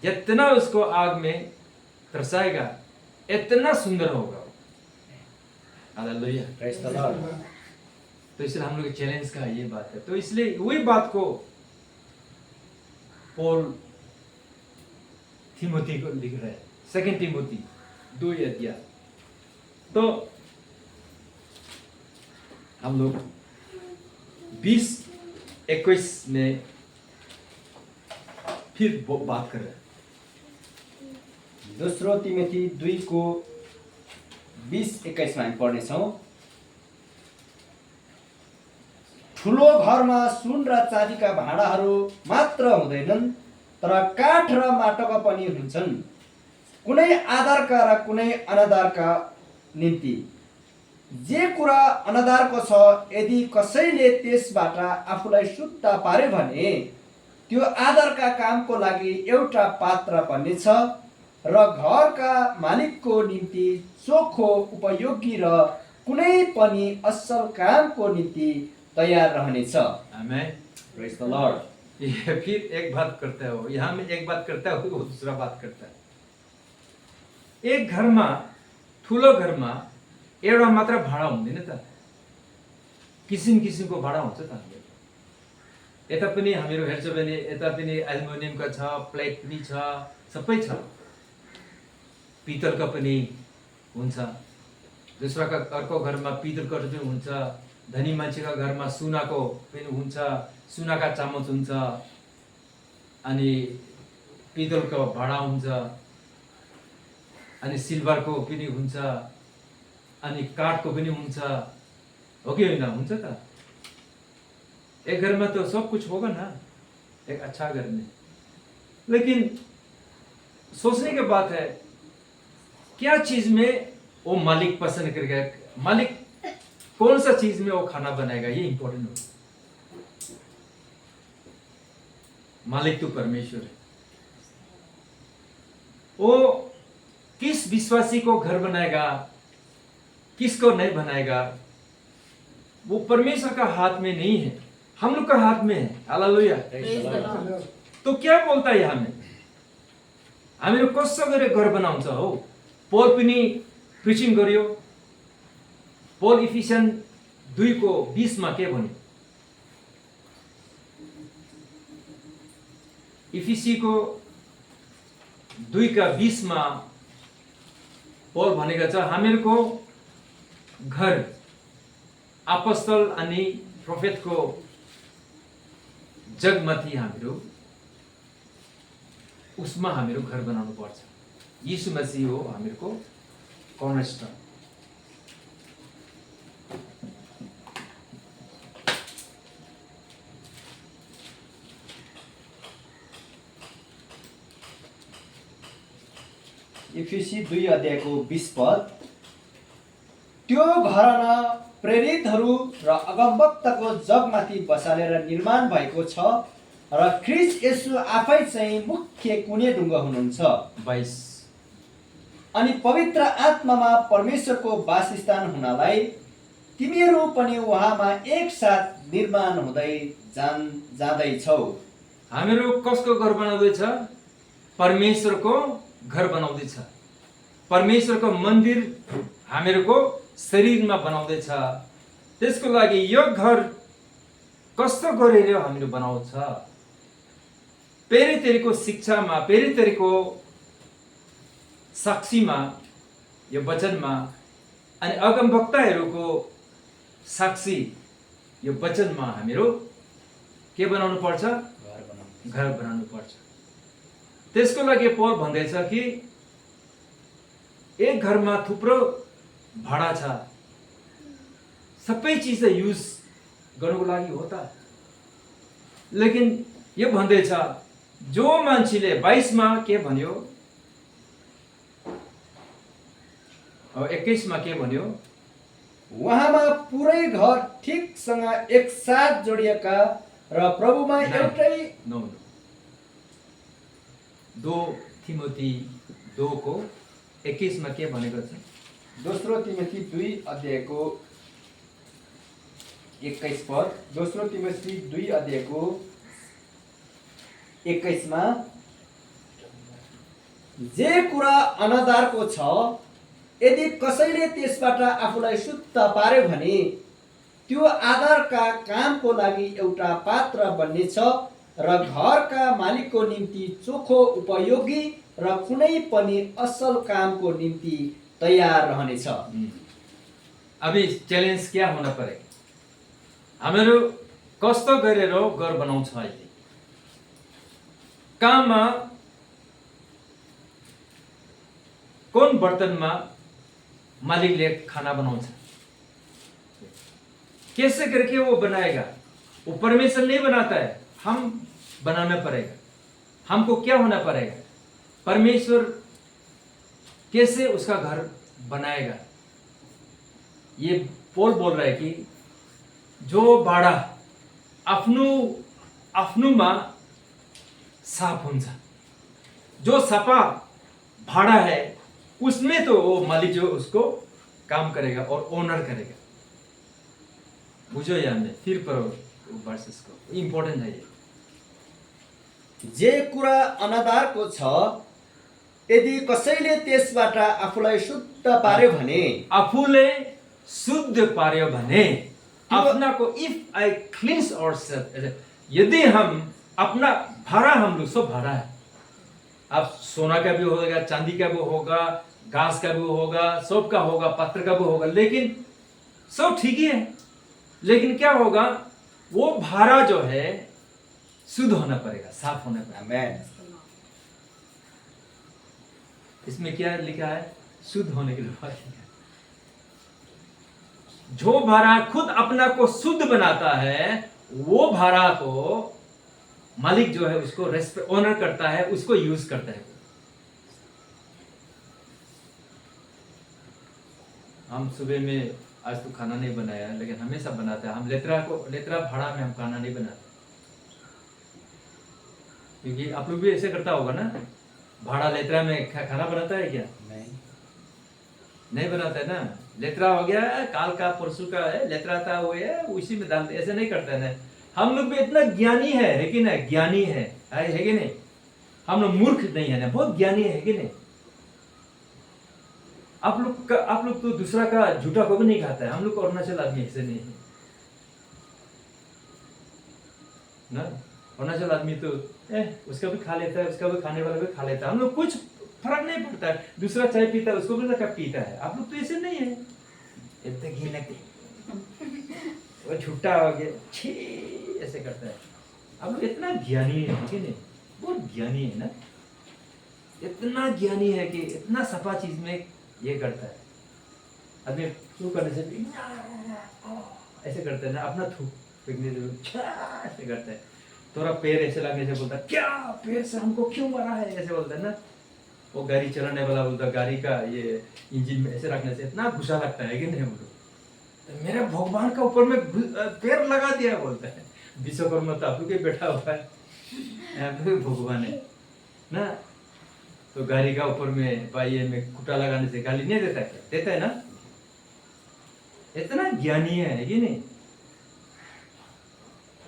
जितना उसको आग में तरसाएगा इतना सुंदर होगा। Hallelujah, praise the Lord. तो इसलिए हम लोग के चैलेंज का ये बात है। तो इसलिए वही बात को पौल थिमोथी को लिख रहे हैं, 2 तिमोथी 2 अध्याय। तो हम लोग 20-21 में फिर बात कर रहे हैं। दोस्रो तिमोथी 2 को 20-21 में हामी पढ्नेछौँ। ठुलो घरमा सुन र चाँदीका भाँडाहरू मात्र हुँदैनन्, तर काठ र माटोका पनि हुन्छन्, कुनै आधारका र कुनै अनाधारका निम्ति। जे कुरा अनाधारको छ, यदि कसैले त्यसबाट आफूलाई शुद्ध पार्यो भने त्यो आधारका कामको लागि एउटा पात्र बन्नेछ र घरका मालिकको निम्ति चोखो, उपयोगी र कुनै पनि असल कामको निम्ति तैयार रहनेछ। आमेन, प्रेज़ द लॉर्ड। ये फिर एक बात करता है, वो यहाँ में एक बात करता है, वो दूसरा बात करता है। एक घरमा, ठुलो घरमा एउटा मात्र भाडा हुँदैन त, किसिम किसिमको भाडा हुन्छ त। यता पनि हामीहरू हेर्छौँ भने यता पनि एल्युमिनियमको छ, प्लेट पनि छ, सबै छ। पितलका पनि हुन्छ। दूसराका अर्को घरमा पितलको पनि हुन्छ। धनी मान्छेका घरमा सुनाको पनि हुन्छ, सुनाका चामच हुन्छ, अनि पितलको भाडा हुन्छ, अनि सिल्भरको पनि हुन्छ, अनि काठको पनि हुन्छ। हो कि होइन? हुन्छ त। एक घर में तो सब कुछ होगा ना, एक अच्छा घर में। लेकिन सोचने की बात है, क्या चीज में वो मालिक पसंद करेगा? मालिक कौन सा चीज में वो खाना बनाएगा, ये इंपॉर्टेंट हो। मालिक तो परमेश्वर है। वो किस विश्वासी को घर बनाएगा, किसको नहीं बनाएगा, वो परमेश्वर का हाथ में नहीं है, हम लोग का हाथ में है। हालेलुया। तो क्या बोलता है यहाँ में? हामीहरू कसो गरेर घर बनाउँछ हो? पौल पनि प्रिचिङ गर्यो। पौल इफिसियन 2 को 20 में के भन्यो? इफिसी को 2 का 20 में पौल भनेका छ, हामीहरूको घर अपोस्तल अनि प्रोफेट को जगमाथि हामीहरू उसमा हामीहरू घर बनाउनु पर्छ। यीशु मसीह हो हामीहरूको कर्नरस्टोन। इफिसी 2:20 त्यो घराना प्रेरितहरू र अगमवक्ताको जगमाथि बसालेर निर्माण भएको छ र ख्रीष्ट येशू आफै चाहिँ मुख्य कुने ढुङ्गा हुनुहुन्छ। 22 अनि पवित्र आत्मामा परमेश्वरको वासस्थान हुनलाई तिमीहरू पनि उहाँमा एकसाथ निर्माण हुँदै जाँदैछौ। हामीहरू कसको घर बनाउँदैछ? परमेश्वरको घर बनाउँदैछ। परमेश्वरको मन्दिर हामीहरूको शरीरमा बनाउँदैछ। त्यसको लागि यो घर कस्तो गरेर हामीहरू बनाउँछ? पेरे तेरेको शिक्षामा, पेरे तेरेको साक्षीमा, यो वचनमा, अनि अगमवक्ताहरूको साक्षी यो वचनमा हामीहरू के बनाउनु पर्छ? घर बनाउनु पर्छ। त्यसको लागि पौल भन्दैछ कि एक घरमा थुप्रो भाडा छ, सबै चिज युज गर्नुको लागि हो त। लेकिन यो भन्दैछ जो मान्छेले 22 मा के भन्यो, 21 मा के भन्यो? उहाँमा पुरै घर ठिकसँग एकसाथ जोडिएका र प्रभुमा एउटै 2 तिमोथी 2 को 21 मा के भनेको छ? दोस्रो तिमोथी 2:21 दोस्रो तिमोथी 2:21 मा जे कुरा अनादरको छ यदि कसैले त्यसबाट आफूलाई शुद्ध पार्यो भने त्यो आदरका कामको लागि एउटा पात्र बन्नेछ र घरका मालिकको निम्ति चोखो, उपयोगी र कुनै पनि असल कामको निम्ति तयार रहनेछ। अभी च्यालेन्ज क्या होना परेगा? हामीहरू कस्तो गरेर घर बनाउँछ अहिले? कहाँमा, कौन बर्तनमा मालिकले खाना बनाउँछ? कैसे करके वो बनाएगा? वो परमेश्वर नहीं बनाता है, हम बनाना पड़ेगा। हमको क्या होना पड़ेगा? परमेश्वर कैसे उसका घर बनाएगा? ये पौल बोल रहा है कि जो भाडा आफ्नुमा साफ हुन्छ, जो सफा भाड़ा है उसमें तो वो मालिक जो उसको काम करेगा और ओनर करेगा। बुझो यार में फिर पढ़ो वर्सेस को, इम्पोर्टेंट है ये। जे कुरा अनादरको छ यदि कसैले त्यसबाट आफूलाई शुद्ध पार्यो भने, आफूले शुद्ध पार्यो भने, अपना को इफ आई क्लींस आवरसेल्फ, यदि हम अपना भाड़ा, हम लोग सब भाड़ा है। अब सोना का भी होगा, चांदी का भी होगा, घास का भी होगा, सब का होगा, पत्थर का भी होगा, लेकिन सब ठीक ही है। लेकिन क्या होगा? वो भाड़ा जो है शुद्ध होना पड़ेगा, साफ होना पड़ेगा। आमेन। इसमें क्या लिखा है? शुद्ध होने के लिए लिखा है। जो भाड़ा खुद अपना को शुद्ध बनाता है, वो भाड़ा को मालिक जो है उसको रेस्पेक्ट, ऑनर करता है, उसको यूज करता है। हम सुबह में आज तो खाना नहीं बनाया, लेकिन हमेशा बनाते हैं। हम लेतरा भाड़ा में हम खाना नहीं बनाते, क्योंकि आप लोग भी ऐसे करता होगा ना। भाड़ा लेतरा में खाना बनाता है क्या? नहीं बनाता है ना। लेतरा हो गया, काल का परसों का है, लेतरा था वो है, उसी में डालते, ऐसे नहीं करता है ना। हम लोग भी इतना ज्ञानी है कि नहीं? ज्ञानी है कि नहीं? हम लोग मूर्ख नहीं है ना, बहुत ज्ञानी है कि नहीं? आप लोग तो दूसरा का झूठा को भी नहीं खाता है। हम लोग अरुणाचल आदमी ऐसे नहीं है ना। अरुणाचल आदमी तो उसका भी खा लेता है, उसका भी खाने वाला भी खा लेता है। हम लोग कुछ फर्क नहीं पड़ता है, दूसरा चाय पीता है उसको भी कब पीता है। आप लोग तो ऐसे नहीं है, इतने घी लगते वो झूठा हो गया, छी ऐसे करता है। आप लोग इतना ज्ञानी है कि नहीं? बहुत ज्ञानी है ना, इतना ज्ञानी है कि इतना सफा चीज में ये करता है। आदमी थू करने से ऐसे करता है ना, अपना थू फेंकने से ऐसे करता है। थोड़ा पैर ऐसे लगने से बोलता है, क्या पैर से हमको क्यों मारा है, ऐसे बोलता है ना। वो गाड़ी चलाने वाला बोलता गाड़ी का ये इंजन में ऐसे रखने से इतना गुस्सा लगता है कि नहीं बोलो, तो मेरे भगवान का ऊपर में पैर लगा दिया बोलता है। विश्वकर्मा तो आप के बैठा हुआ है, आप भी भगवान है ना। तो गाड़ी का ऊपर में पाइए में कुटा लगाने से गाली नहीं देता, क्या देता है ना। इतना ज्ञानी है कि नहीं,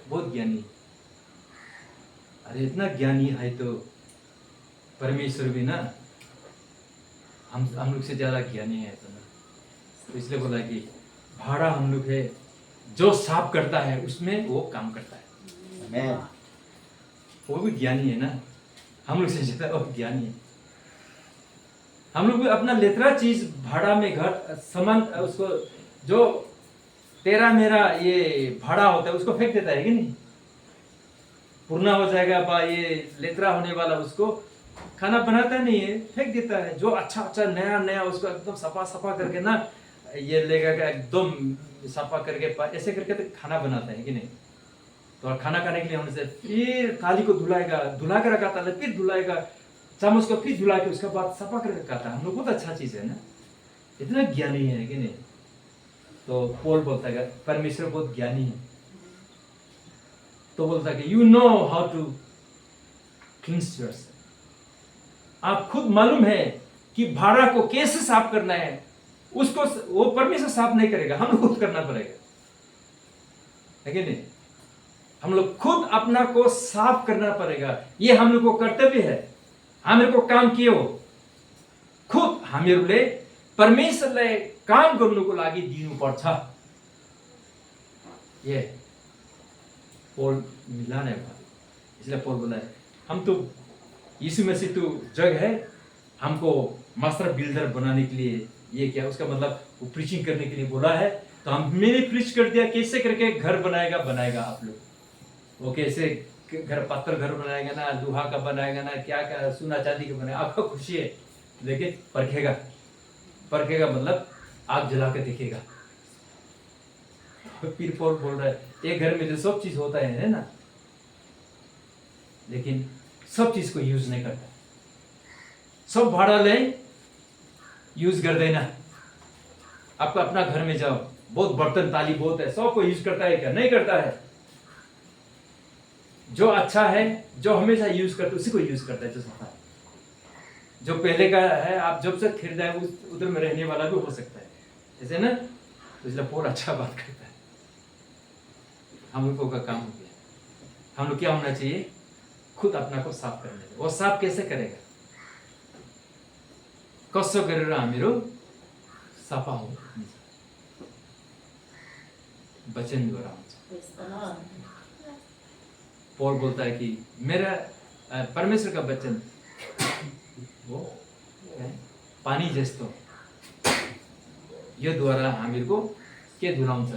बहुत ज्ञानी। अरे इतना ज्ञानी है तो परमेश्वर भी ना हम लोग से ज्यादा ज्ञानी है तो ना। तो इसलिए बोला कि भाड़ा हम लोग है, जो साफ करता है उसमें वो काम करता है। मैं वो भी ज्ञानी है ना, हम लोग से ज्यादा वो ज्ञानी है। हम लोग भी अपना लेतरा चीज भाड़ा में घर सामान उसको जो तेरा मेरा ये भाड़ा होता है उसको फेंक देता है कि नहीं। पूर्णा हो जाएगा बा ये लेतरा होने वाला उसको खाना बनाता नहीं है, फेंक देता है। जो अच्छा अच्छा नया नया उसको एकदम सफा सफा करके ना ये लेगा का एकदम सफा करके ऐसे करके तो खाना बनाता है कि नहीं। तो खाना खाने के लिए होने से फिर थाली को धुलाएगा, धुला कर रखा था फिर धुलाएगा, चम्मच को फिर धुला के उसके बाद सफा करके खाता है। हम लोग बहुत अच्छा चीज है ना, इतना ज्ञानी है कि नहीं। तो पॉल बोलता है परमेश्वर बहुत ज्ञानी है, तो बोलता है कि you know how to cleanse yourself. आप खुद मालूम है कि भाड़ा को कैसे साफ करना है, उसको वो परमेश्वर साफ नहीं करेगा, हम लोग खुद करना पड़ेगा है कि नहीं। हम लोग खुद अपना को साफ करना पड़ेगा, ये हम लोग को कर्तव्य है। हमें को काम किए हो खुद हामीहरूले परमेश्वरलाई काम गर्नुको लागि दिनुपर्छ। ये पोल मिला नहीं भाई, इसलिए पोल बोला है हम तो यीशु मसीह तो जग है, हमको मास्टर बिल्डर बनाने के लिए ये क्या उसका मतलब वो प्रीचिंग करने के लिए बोला है। तो हम मैंने प्रीच कर दिया कैसे करके घर बनाएगा आप लोग, वो कैसे घर पत्थर घर बनाएगा ना, लोहा का बनाएगा ना, क्या क्या सोना चांदी का बनाएगा, आपको खुशी है। लेकिन परखेगा मतलब आग जला के देखेगा। फिर पॉल बोल रहा है एक घर में तो सब चीज होता है ना, लेकिन सब चीज को यूज नहीं करता। सब भाडाले यूज गर्दैन। आपका अपना घर में जाओ, बहुत बर्तन ताली बहुत है, सबको यूज करता है क्या? नहीं करता है। जो अच्छा है, जो हमेशा यूज करता है उसी को यूज करता है। जो सफा है, जो पहले का है, आप जब से खरीदा है उधर में रहने वाला भी हो सकता है, ऐसे ना। तो इसलिए बहुत अच्छा बात करता है। हम लोगों का काम हो गया। हम लोग क्या होना चाहिए? खुद अपना को साफ करने चाहिए। वो साफ कैसे करेगा? कसो गरेर हामीहरू सफा हो वचनद्वारा हुन्छ। पौल बोलता है कि मेरा परमेश्वर का वचन वो पानी जस्तो यो द्वारा हामीहरूको के धुलाउँछ।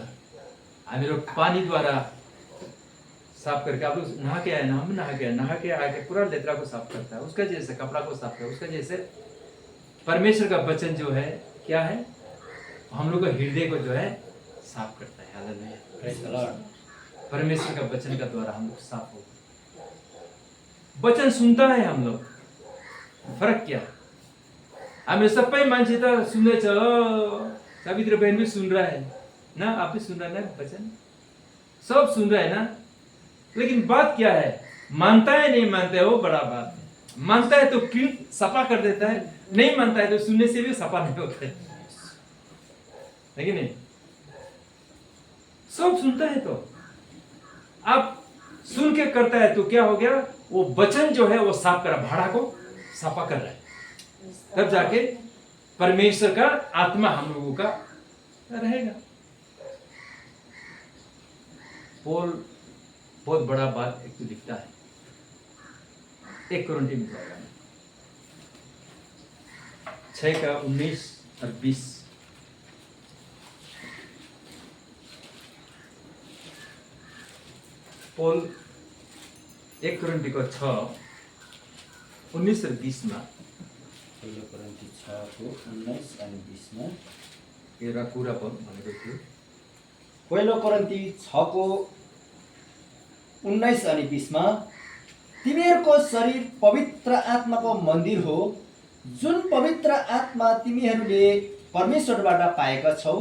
हामीहरू पानी द्वारा साफ करके, आप लोग नहा के आए ना, हम नहा के आके पूरा लेतरा को साफ करता है। उसका जैसे कपड़ा को साफ करता है, उसका जैसे परमेश्वर का वचन जो है क्या है, हम लोग का हृदय को जो है साफ करता है। Hallelujah, praise the Lord. परमेश्वर का वचन का द्वारा हम लोग साफ हो। वचन सुनता है हम लोग, फर्क क्या? हमें सबै मान्छे त सुन्दैछ, सावित्री बहन भी सुन रहा है ना, आप भी सुन रहे हैं ना, वचन सब सुन रहे हैं ना। लेकिन बात क्या है? मानता है नहीं मानता है वो बड़ा बात है। मानता है तो क्लीन सफा कर देता है, नहीं मानता है तो सुनने से भी सफा नहीं होता है कि नहीं। सब सुनता है तो आप सुन के करता है तो क्या हो गया? वो वचन जो है वो साफ कर, भाड़ा को सफा कर रहा है। तब जाके परमेश्वर का आत्मा हम लोगों का रहेगा। पौल बहुत बड़ा बात एक तो लिखता है 1 कोरिन्थी में जाएगा 6 का 19 और 20। पौल 1 कोरिन्थी को 6 19 और 20 में, 1 कोरिन्थी 6 को 19 अनि 20 मा एउटा कुरा भनेको थियो। 1 कोरिन्थी 6 को 19 अनि 20 मा, तिमीहरूको शरीर पवित्र आत्माको मन्दिर हो जुन पवित्र आत्मा तिमीहरूले परमेश्वरबाट पाएका छौ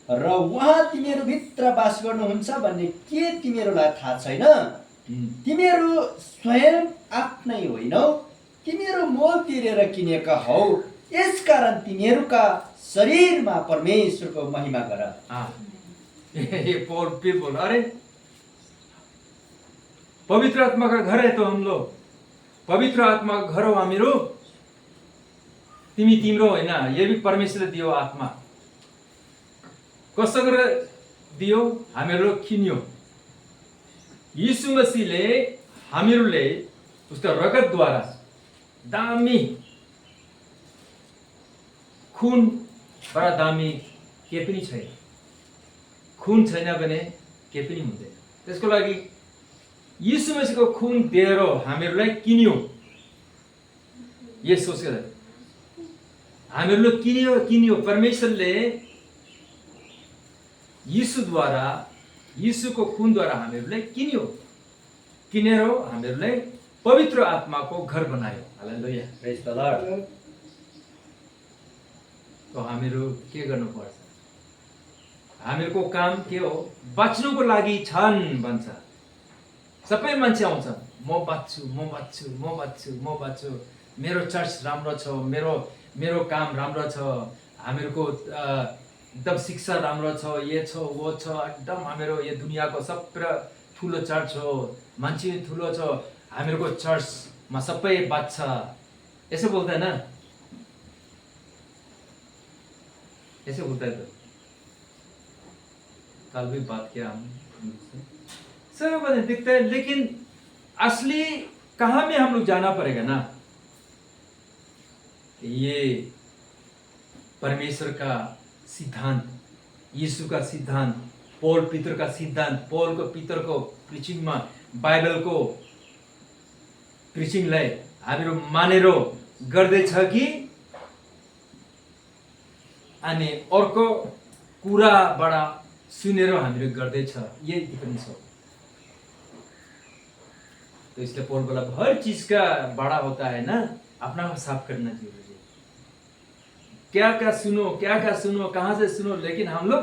र उहाँ तिमीहरूभित्र बास गर्नुहुन्छ भन्ने के तिमीहरूलाई थाहा छैन? तिमीहरू स्वयं आफ्नै होइनौ, तिमीहरू मोल तिरेर किनेका हौ, यसकारण तिमीहरूका शरीरमा परमेश्वरको महिमा गर। ये पौल फिर बोल, अरे पवित्र आत्मा का घर है तो हम लोग, पवित्र आत्मा का घर हो हामीहरू, तिमी तिम्रो होइन, ये भी परमेश्वरले दियो आत्मा। कसो गरेर दियो? हामीहरू किन्यो। यीशु मसीहले हामीहरूले उसका रगतद्वारा दामी खुन, बडा दामी के पनि छैन। खुन छैन भने के पनि हुँदैन। त्यसको लागि यीशु मसीहको खुन दिएर हामीहरूलाई किन्यो। ये सोचेर हामीहरूले किन्यो। परमेश्वरले यीशुद्वारा, यीशुको खुनद्वारा हामीहरूलाई किन्यो। किनेर हामीहरूलाई पवित्र आत्माको घर बनायो। Hallelujah, praise the lord. तो हामीहरू के गर्नुपर्छ? हामीहरूको काम के हो? बाँच्नुको लागि छन् भन्छ। सबै मान्छे आउँछ, म बाँच्छु, म बाँच्छु, म बाँच्छु, म बाँच्छु, मेरो चर्च राम्रो छ, मेरो काम राम्रो छ, हामीहरूको एकदम शिक्षा राम्रो छ, ये छ वो छ, एकदम हामीहरू यो दुनियाँको सबै ठुलो चर्च हो, मान्छे ठुलो छ, हामीहरूको चर्चमा सबै बाँच्छ, यसो बोल्दैन? ऐसे होता है। तो कल भी बात किया हम सब बातें दिखता है, लेकिन असली कहाँ में हम लोग जाना पड़ेगा ना? ये परमेश्वर का सिद्धांत, यीशु का सिद्धांत, पौल पीतर का सिद्धांत, पौल को पीतर को प्रिचिंग में बाइबल को प्रिचिंग लाई हामीहरू मानेर गर्दैछ कि अनि अर्को कुराबाट सुनेर हामीहरू गर्दैछ, ये डिफरेंस हो। तो इसलिए पौल बोला हर चीज का बड़ा होता है ना, अपना को साफ करना जरूरी है। क्या क्या सुनो, कहाँ से सुनो, लेकिन हम लोग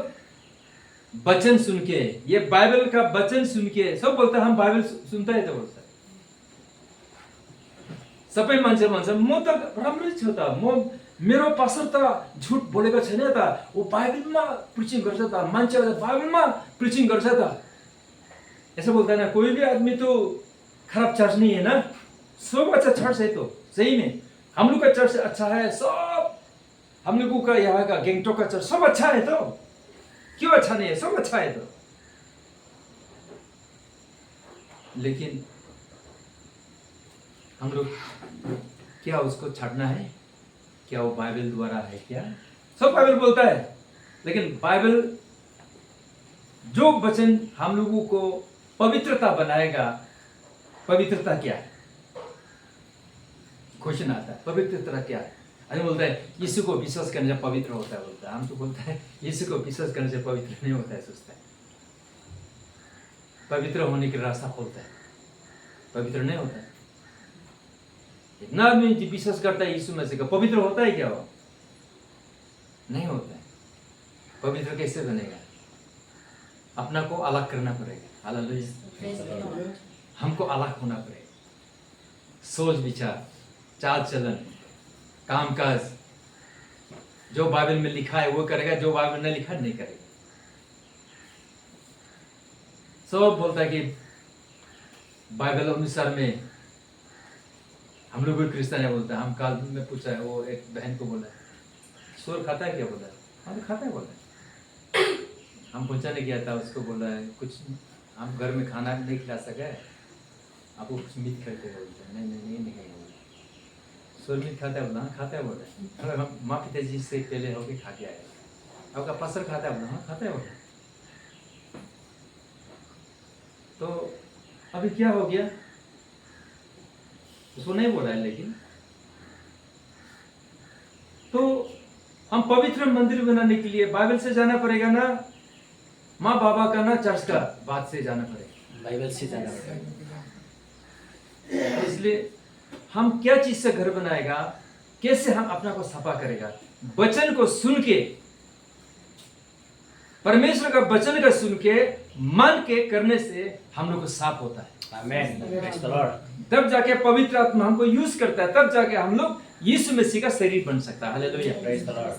वचन सुन के, ये बाइबल का वचन सुन के, सब बोलता है हम बाइबल सुनता है तो बोलता है सबै मान्छे भन्छ म त राम्रै छु त, मेरो पास्टर त झुट बोलेको छैन त, वो बाइबलमा प्रिचिङ गर्छ त, मान्छेले बाइबलमा प्रिचिङ गर्छ त, ऐसा बोलता है ना। कोई भी आदमी तो खराब चर्च नहीं है ना, सब अच्छा चर्च है। तो सही में हम लोग का चर्च अच्छा है, सब हम लोगों का यहाँ का गैंगटॉक का चर्च सब अच्छा है। तो क्यों अच्छा नहीं है? सब अच्छा है। तो लेकिन हम लोग क्या उसको छाड़ना है? क्या वो बाइबल द्वारा है क्या? सब बाइबल बोलता है, लेकिन बाइबल जो वचन हम लोगों को पवित्रता बनाएगा, पवित्रता क्या है? क्वेश्चन आता है, पवित्रता क्या है? अरे बोलता है यीशु को विश्वास करने से पवित्र होता है, बोलता है। हम तो बोलता है यीशु को विश्वास करने से पवित्र नहीं होता है, सोचता है पवित्र होने की रास्ता खोलता है, पवित्र नहीं होता है। इतना आदमी विश्वास करता है यीशु मसीह का, पवित्र होता है क्या? वो नहीं होता है। पवित्र कैसे बनेगा? अपना को अलग करना पड़ेगा। हालेलुया, हमको अलग होना पड़ेगा। सोच विचार, चाल चलन, कामकाज, जो बाइबल में लिखा है वो करेगा, जो बाइबल में लिखा नहीं करेगा। सब बोलता है कि बाइबल अनुसार में हम लोग भी क्रिश्चियन है, बोलता है। हम काल में पूछा है, वो एक बहन को बोला सूअर खाता है क्या? बोला हाँ तो खाता है। बोला हम पूछने गया था, उसको बोला है कुछ हम घर में खाना नहीं खिला सके, आपको कुछ मीट खाते हैं? बोलते हैं नहीं खाएंगे। सूअर मीट खाता है? बोला हाँ खाता है। बोला हम माँ पिताजी से पहले होके खा के आए। आपका पास्टर खाता है? बोला हाँ खाता है। बोला तो अभी क्या हो गया? उसको नहीं बोला है, लेकिन तो हम पवित्र मंदिर बनाने के लिए बाइबल से जाना पड़ेगा ना, माँ बाबा का ना चर्च का बात से जाना पड़ेगा, बाइबल से जाना पड़ेगा। इसलिए हम क्या चीज से घर बनाएगा? कैसे हम अपना को सफा करेगा? वचन को सुन के, परमेश्वर का वचन का सुन के मन के करने से हम लोग को साफ होता है। Amen. Praise the Lord. तब जाके पवित्र आत्मा हमको यूज करता है, तब जाके हम लोग यीशु मसीह का शरीर बन सकता है। हालेलुया। Praise the Lord.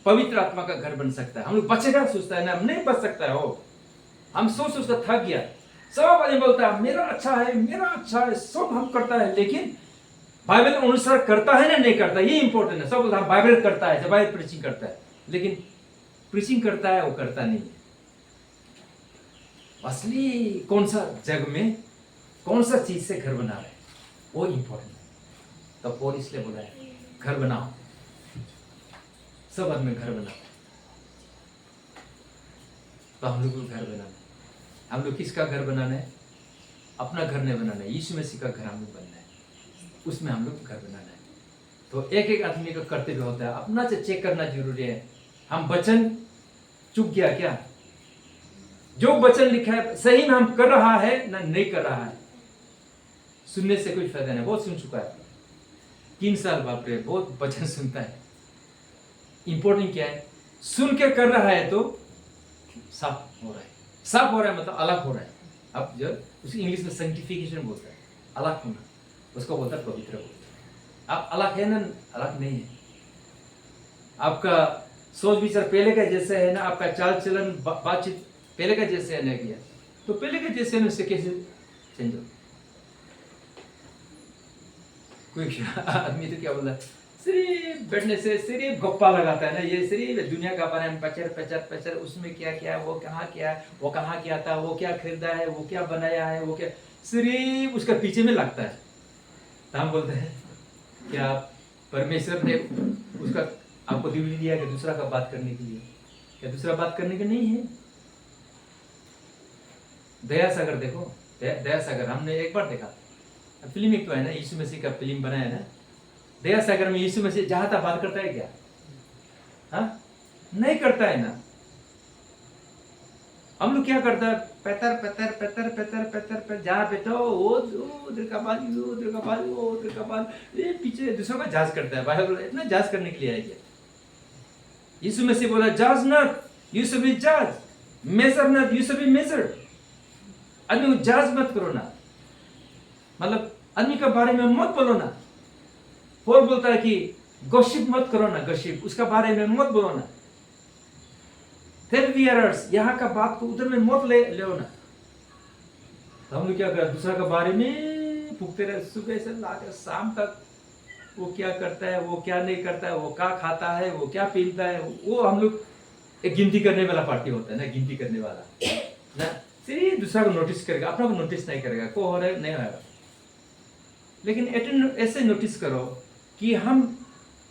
पवित्र आत्मा का घर बन सकता है। हम लोग बचेगा सोचता है ना, नहीं बच सकता है वो। हम सोच सोच कर थक गया। सब आदमी बोलता है मेरा अच्छा है, मेरा अच्छा है, सब हम करता है, लेकिन बाइबल अनुसार करता है ना नहीं करता, ये इंपॉर्टेंट है। सब बोलता है बाइबल करता है, जब बाइबल प्रीचिंग करता है, लेकिन प्रीचिंग करता है, वो करता नहीं है। असली कौन सा जग में कौन सा चीज से घर बना रहे हैं, वो इंपॉर्टेंट है। तो पौल इसलिए बोला है घर बनाओ, सब आदमी घर बनाओ। तो हम लोग को घर बनाना है। हम लोग किसका घर बनाना है? अपना घर नहीं बनाना है, यीशु मसीह का घर हम लोग बनना है, उसमें हम लोग घर बनाना है। तो एक एक आदमी का कर्तव्य होता है, अपना से चेक करना जरूरी है। हम वचन चुक गया क्या? जो वचन लिखा है सही में हम कर रहा है ना नहीं कर रहा है? सुनने से कोई फायदा नहीं। बहुत सुन चुका है, 3 साल, बाप रे, बहुत वचन सुनता है। इंपॉर्टेंट क्या है? सुन के कर रहा है तो साफ हो रहा है। साफ हो रहा है मतलब अलग हो रहा है। अब जो उसकी इंग्लिश में सेंटिफिकेशन बोलता है, अलग होना, उसको बोलता है पवित्र बोलता है। आप अलग है ना, अलग नहीं है। आपका सोच विचार पहले का जैसे है ना, आपका चाल चलन बातचीत पहले का जैसे है ना किया, तो पहले का जैसे है उससे कैसे चेंज हो? कोई आदमी तो क्या बोला, सिर्फ बैठने से सिर्फ गप्पा लगाता है ना, ये सिर्फ दुनिया का बारे में पचर पचर पचर, उसमें क्या क्या, वो कहाँ क्या, वो कहाँ क्या था, वो क्या खरीदा है, वो क्या बनाया है, वो क्या, सिर्फ उसका पीछे में लगता है। तो हम बोलते हैं क्या परमेश्वर ने उसका आपको दिल दिया कि दूसरा का बात करने के लिए? क्या दूसरा बात करने के नहीं है? दया सागर देखो, दया सागर हमने एक बार देखा, फिल्म एक तो है ना, यीशु मसीह का फिल्म बनाया ना, दया सागर में यीशु मसीह जहां तक बात करता है क्या? हाँ, नहीं करता है ना। हम लोग क्या करता है, पैतर पैतर पैतर पैतर पैतर पैतर, जहाँ पे तो वो उधर का बाल, उधर का बाल, वो उधर का बाल, ये पीछे दूसरों का जांच करता है। बाइबल इतना जांच करने के लिए है क्या? यीशु मसीह बोला जज नॉट, यू शुड बी जज, major not, you should be measured. आदमी को जज मत करो ना, मतलब आदमी के बारे में मत बोलो ना। पौल बोलता है कि गॉसिप मत करो ना, गॉसिप उसका बारे में मत बोलो ना। यहाँ का बात को उधर में मत ले लो ना। तो हम लोग क्या कर, दूसरा के बारे में फूकते रहे सुबह से लाकर शाम तक। वो क्या करता है, वो क्या नहीं करता है, वो क्या खाता है, वो क्या पीता है, वो हम लोग एक गिनती करने वाला पार्टी होता है ना, गिनती करने वाला ना। सिर्फ दूसरा को नोटिस करेगा, अपना को नोटिस नहीं करेगा, को हो रहा है नहीं हो रहा। लेकिन ऐसे नोटिस करो कि हम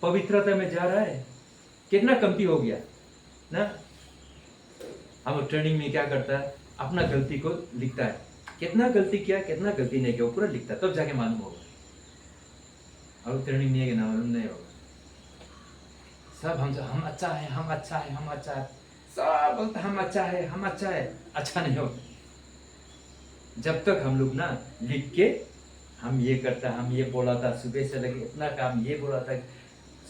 पवित्रता में जा रहा है, कितना कमती हो गया ना। हम ट्रेनिंग में क्या करता है, अपना गलती को लिखता है, कितना गलती किया, कितना गलती नहीं किया, वो पूरा लिखता है, तब जाके मालूम होगा। और ट्रेनिंग नहीं है ना, मालूम नहीं होगा। सब हम अच्छा है, हम अच्छा है, हम अच्छा है, सब बोलते हम अच्छा है, हम अच्छा है, अच्छा नहीं होता। जब तक हम लोग ना लिख के हम ये करता, हम ये बोला था सुबह से लगे इतना काम, ये बोला था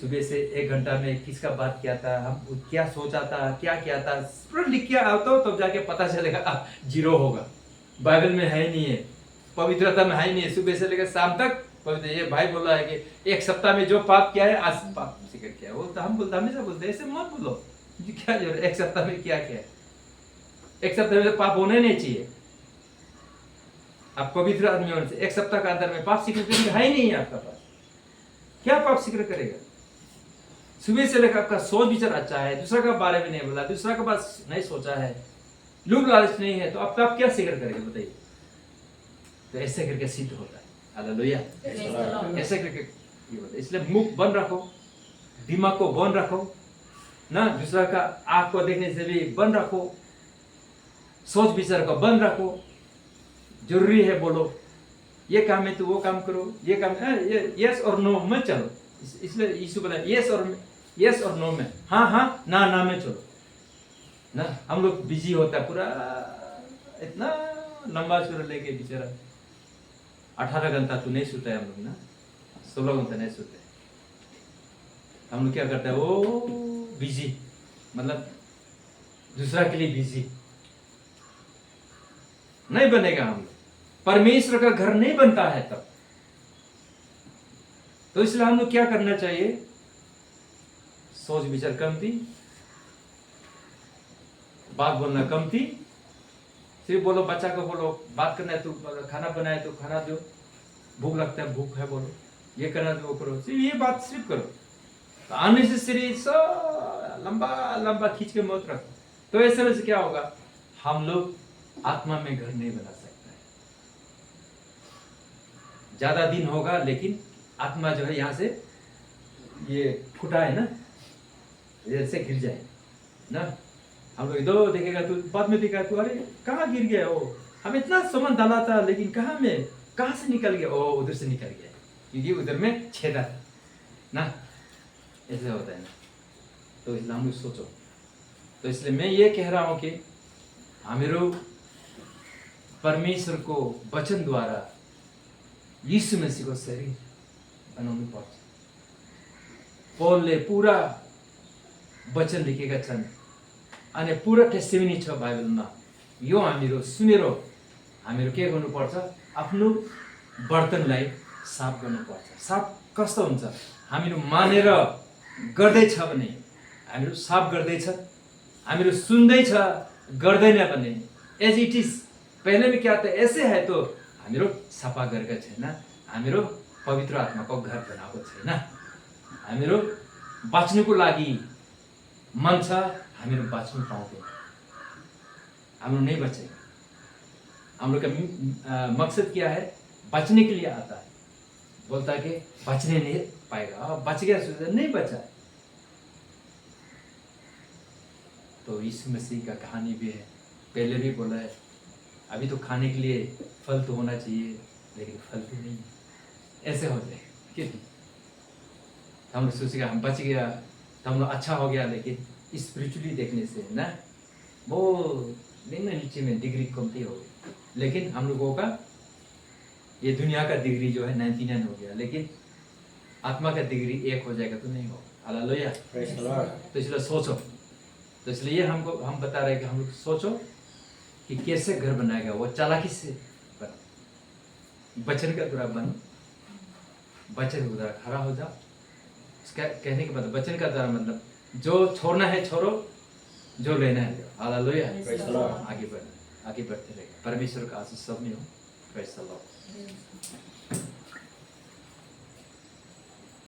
सुबह से 1 घंटा में किसका बात किया था, हम क्या सोचा था, क्या किया था, पूरा लिख के आता हो, तब जाके पता चलेगा आप जीरो होगा। बाइबल में है ही नहीं है, पवित्रता में है ही नहीं है। सुबह से लेकर शाम तक पवित्र, ये भाई बोला है कि 1 सप्ताह में जो पाप किया है आज पाप जिक्र किया है। वो तो हम बोलते, हमेशा बोलते ऐसे मत बोलो जी, क्या जो 1 सप्ताह में क्या किया है, 1 सप्ताह में तो पाप होना ही नहीं चाहिए। आप पवित्र आदमी होने से 1 सप्ताह के अंदर में पाप सीखने के लिए है ही नहीं है आपका पास, क्या पाप सीख करेगा? सुबह से लेकर आपका सोच विचार अच्छा है, दूसरा का बारे में नहीं बोला, दूसरा का बात नहीं सोचा है, लोग लालच नहीं है, तो आप पाप क्या सीख करेगा बताइए? तो ऐसे करके सिद्ध होता है। हालेलुया, ऐसे करके ये होता है। इसलिए मुख बंद रखो, दिमाग को बंद रखो ना, दूसरा का आंख को देखने से भी बंद रखो, सोच विचार को बंद रखो। जरूरी है बोलो ये काम है तो वो काम करो, ये काम है, यस और नो मत चलो। इसलिए यीशु बोला यस और नो में, हाँ हाँ ना ना में चलो ना। हम लोग बिजी होता है, पूरा इतना लंबा सूर्य लेके बेचारा 18 घंटा तो नहीं सोता है हम लोग ना, 16 घंटा नहीं सोते। हम लोग क्या करते हैं, वो बिजी, मतलब दूसरा के लिए बिजी। नहीं बनेगा, हम लोग परमेश्वर का घर नहीं बनता है तब। तो इसलिए हम लोग क्या करना चाहिए, सोच विचार कमती, बात बोलना कमती, सिर्फ बोलो, बच्चा को बोलो बात करना है तो खाना बनाए तो खाना दो, भूख लगता है भूख है बोलो, ये करना तो वो करो, सिर्फ ये बात सिर्फ करो। तो अननेसेसरी सब लंबा लंबा खींच के मत रखो। तो ऐसे में से क्या होगा, हम लोग आत्मा में घर नहीं बना सकते हैं। ज्यादा दिन होगा लेकिन आत्मा जो है यहाँ से ये फुटा है ना, इधर से गिर जाए ना। हम लोग इधर देखेगा तो बाद में देखा तो अरे कहाँ गिर गया वो, हम इतना सामान डाला था लेकिन कहाँ से निकल गया, ओ उधर से निकल गया क्योंकि उधर में छेदा था ना। ऐसे होता है ना। तो इसलिए हम लोग सोचो। तो इसलिए मैं ये कह रहा हूं कि हामीहरू परमेश्वर को वचन द्वारा यीशु मसीह को शरीर बनाउनु पर्छ। पौलले पूरा वचन लेखेका छन् अनि पूरा टेस्टिमनी छ बाइबलमा। यो हामीहरू सुनेर हामीहरू के गर्नुपर्छ, आफ्नो बर्तनलाई साफ गर्नुपर्छ। साफ कस्तो हुन्छ, हामीहरू मानेर गर्दैछ भने हामीहरू साफ गर्दैछ, हामीहरू सुन्दैछ गर्दैन भने एज इट इज पहले में क्या था ऐसे है तो हामीहरू सफा गरेका छैन, हामीहरू पवित्र आत्माको घर बनाएको छैन। हामीहरू बाँच्नुको लागि मन छ, हामीहरू बाँच्नु पाउँदैन, हाम्रो नहीं बचेगा। हम लोग का मकसद क्या है, बचने के लिए आता है, बोलता है कि बचने नहीं पाएगा, बच गया सोचा नहीं बचा। तो यीशु मसीह का कहानी भी है, पहले भी बोला है, अभी तो खाने के लिए फल तो होना चाहिए लेकिन फल तो नहीं है, ऐसे हो जाए कितनी। हम लोग सोचेगा हम बच गया तो हम लोग अच्छा हो गया, लेकिन स्पिरिचुअली देखने से ना वो देखना नीचे में डिग्री कमती हो गई, लेकिन हम लोगों का ये दुनिया का डिग्री जो है 99 हो गया, लेकिन आत्मा का डिग्री 1 हो जाएगा तो नहीं होगा। हालेलुया। तो इसलिए सोचो। तो इसलिए हम बता रहे हैं कि हम लोग सोचो कि कैसे घर बनाएगा, वो चालाकी से बनो, वचन का द्वारा बनो, वचन के द्वारा खड़ा हो जाओ। इसका कहने के बाद वचन का द्वारा मतलब जो छोड़ना है छोड़ो, जो लेना है लो। हालेलुया। आगे बढ़ते रहेगा। परमेश्वर का आशीष सब में हो। Praise the Lord.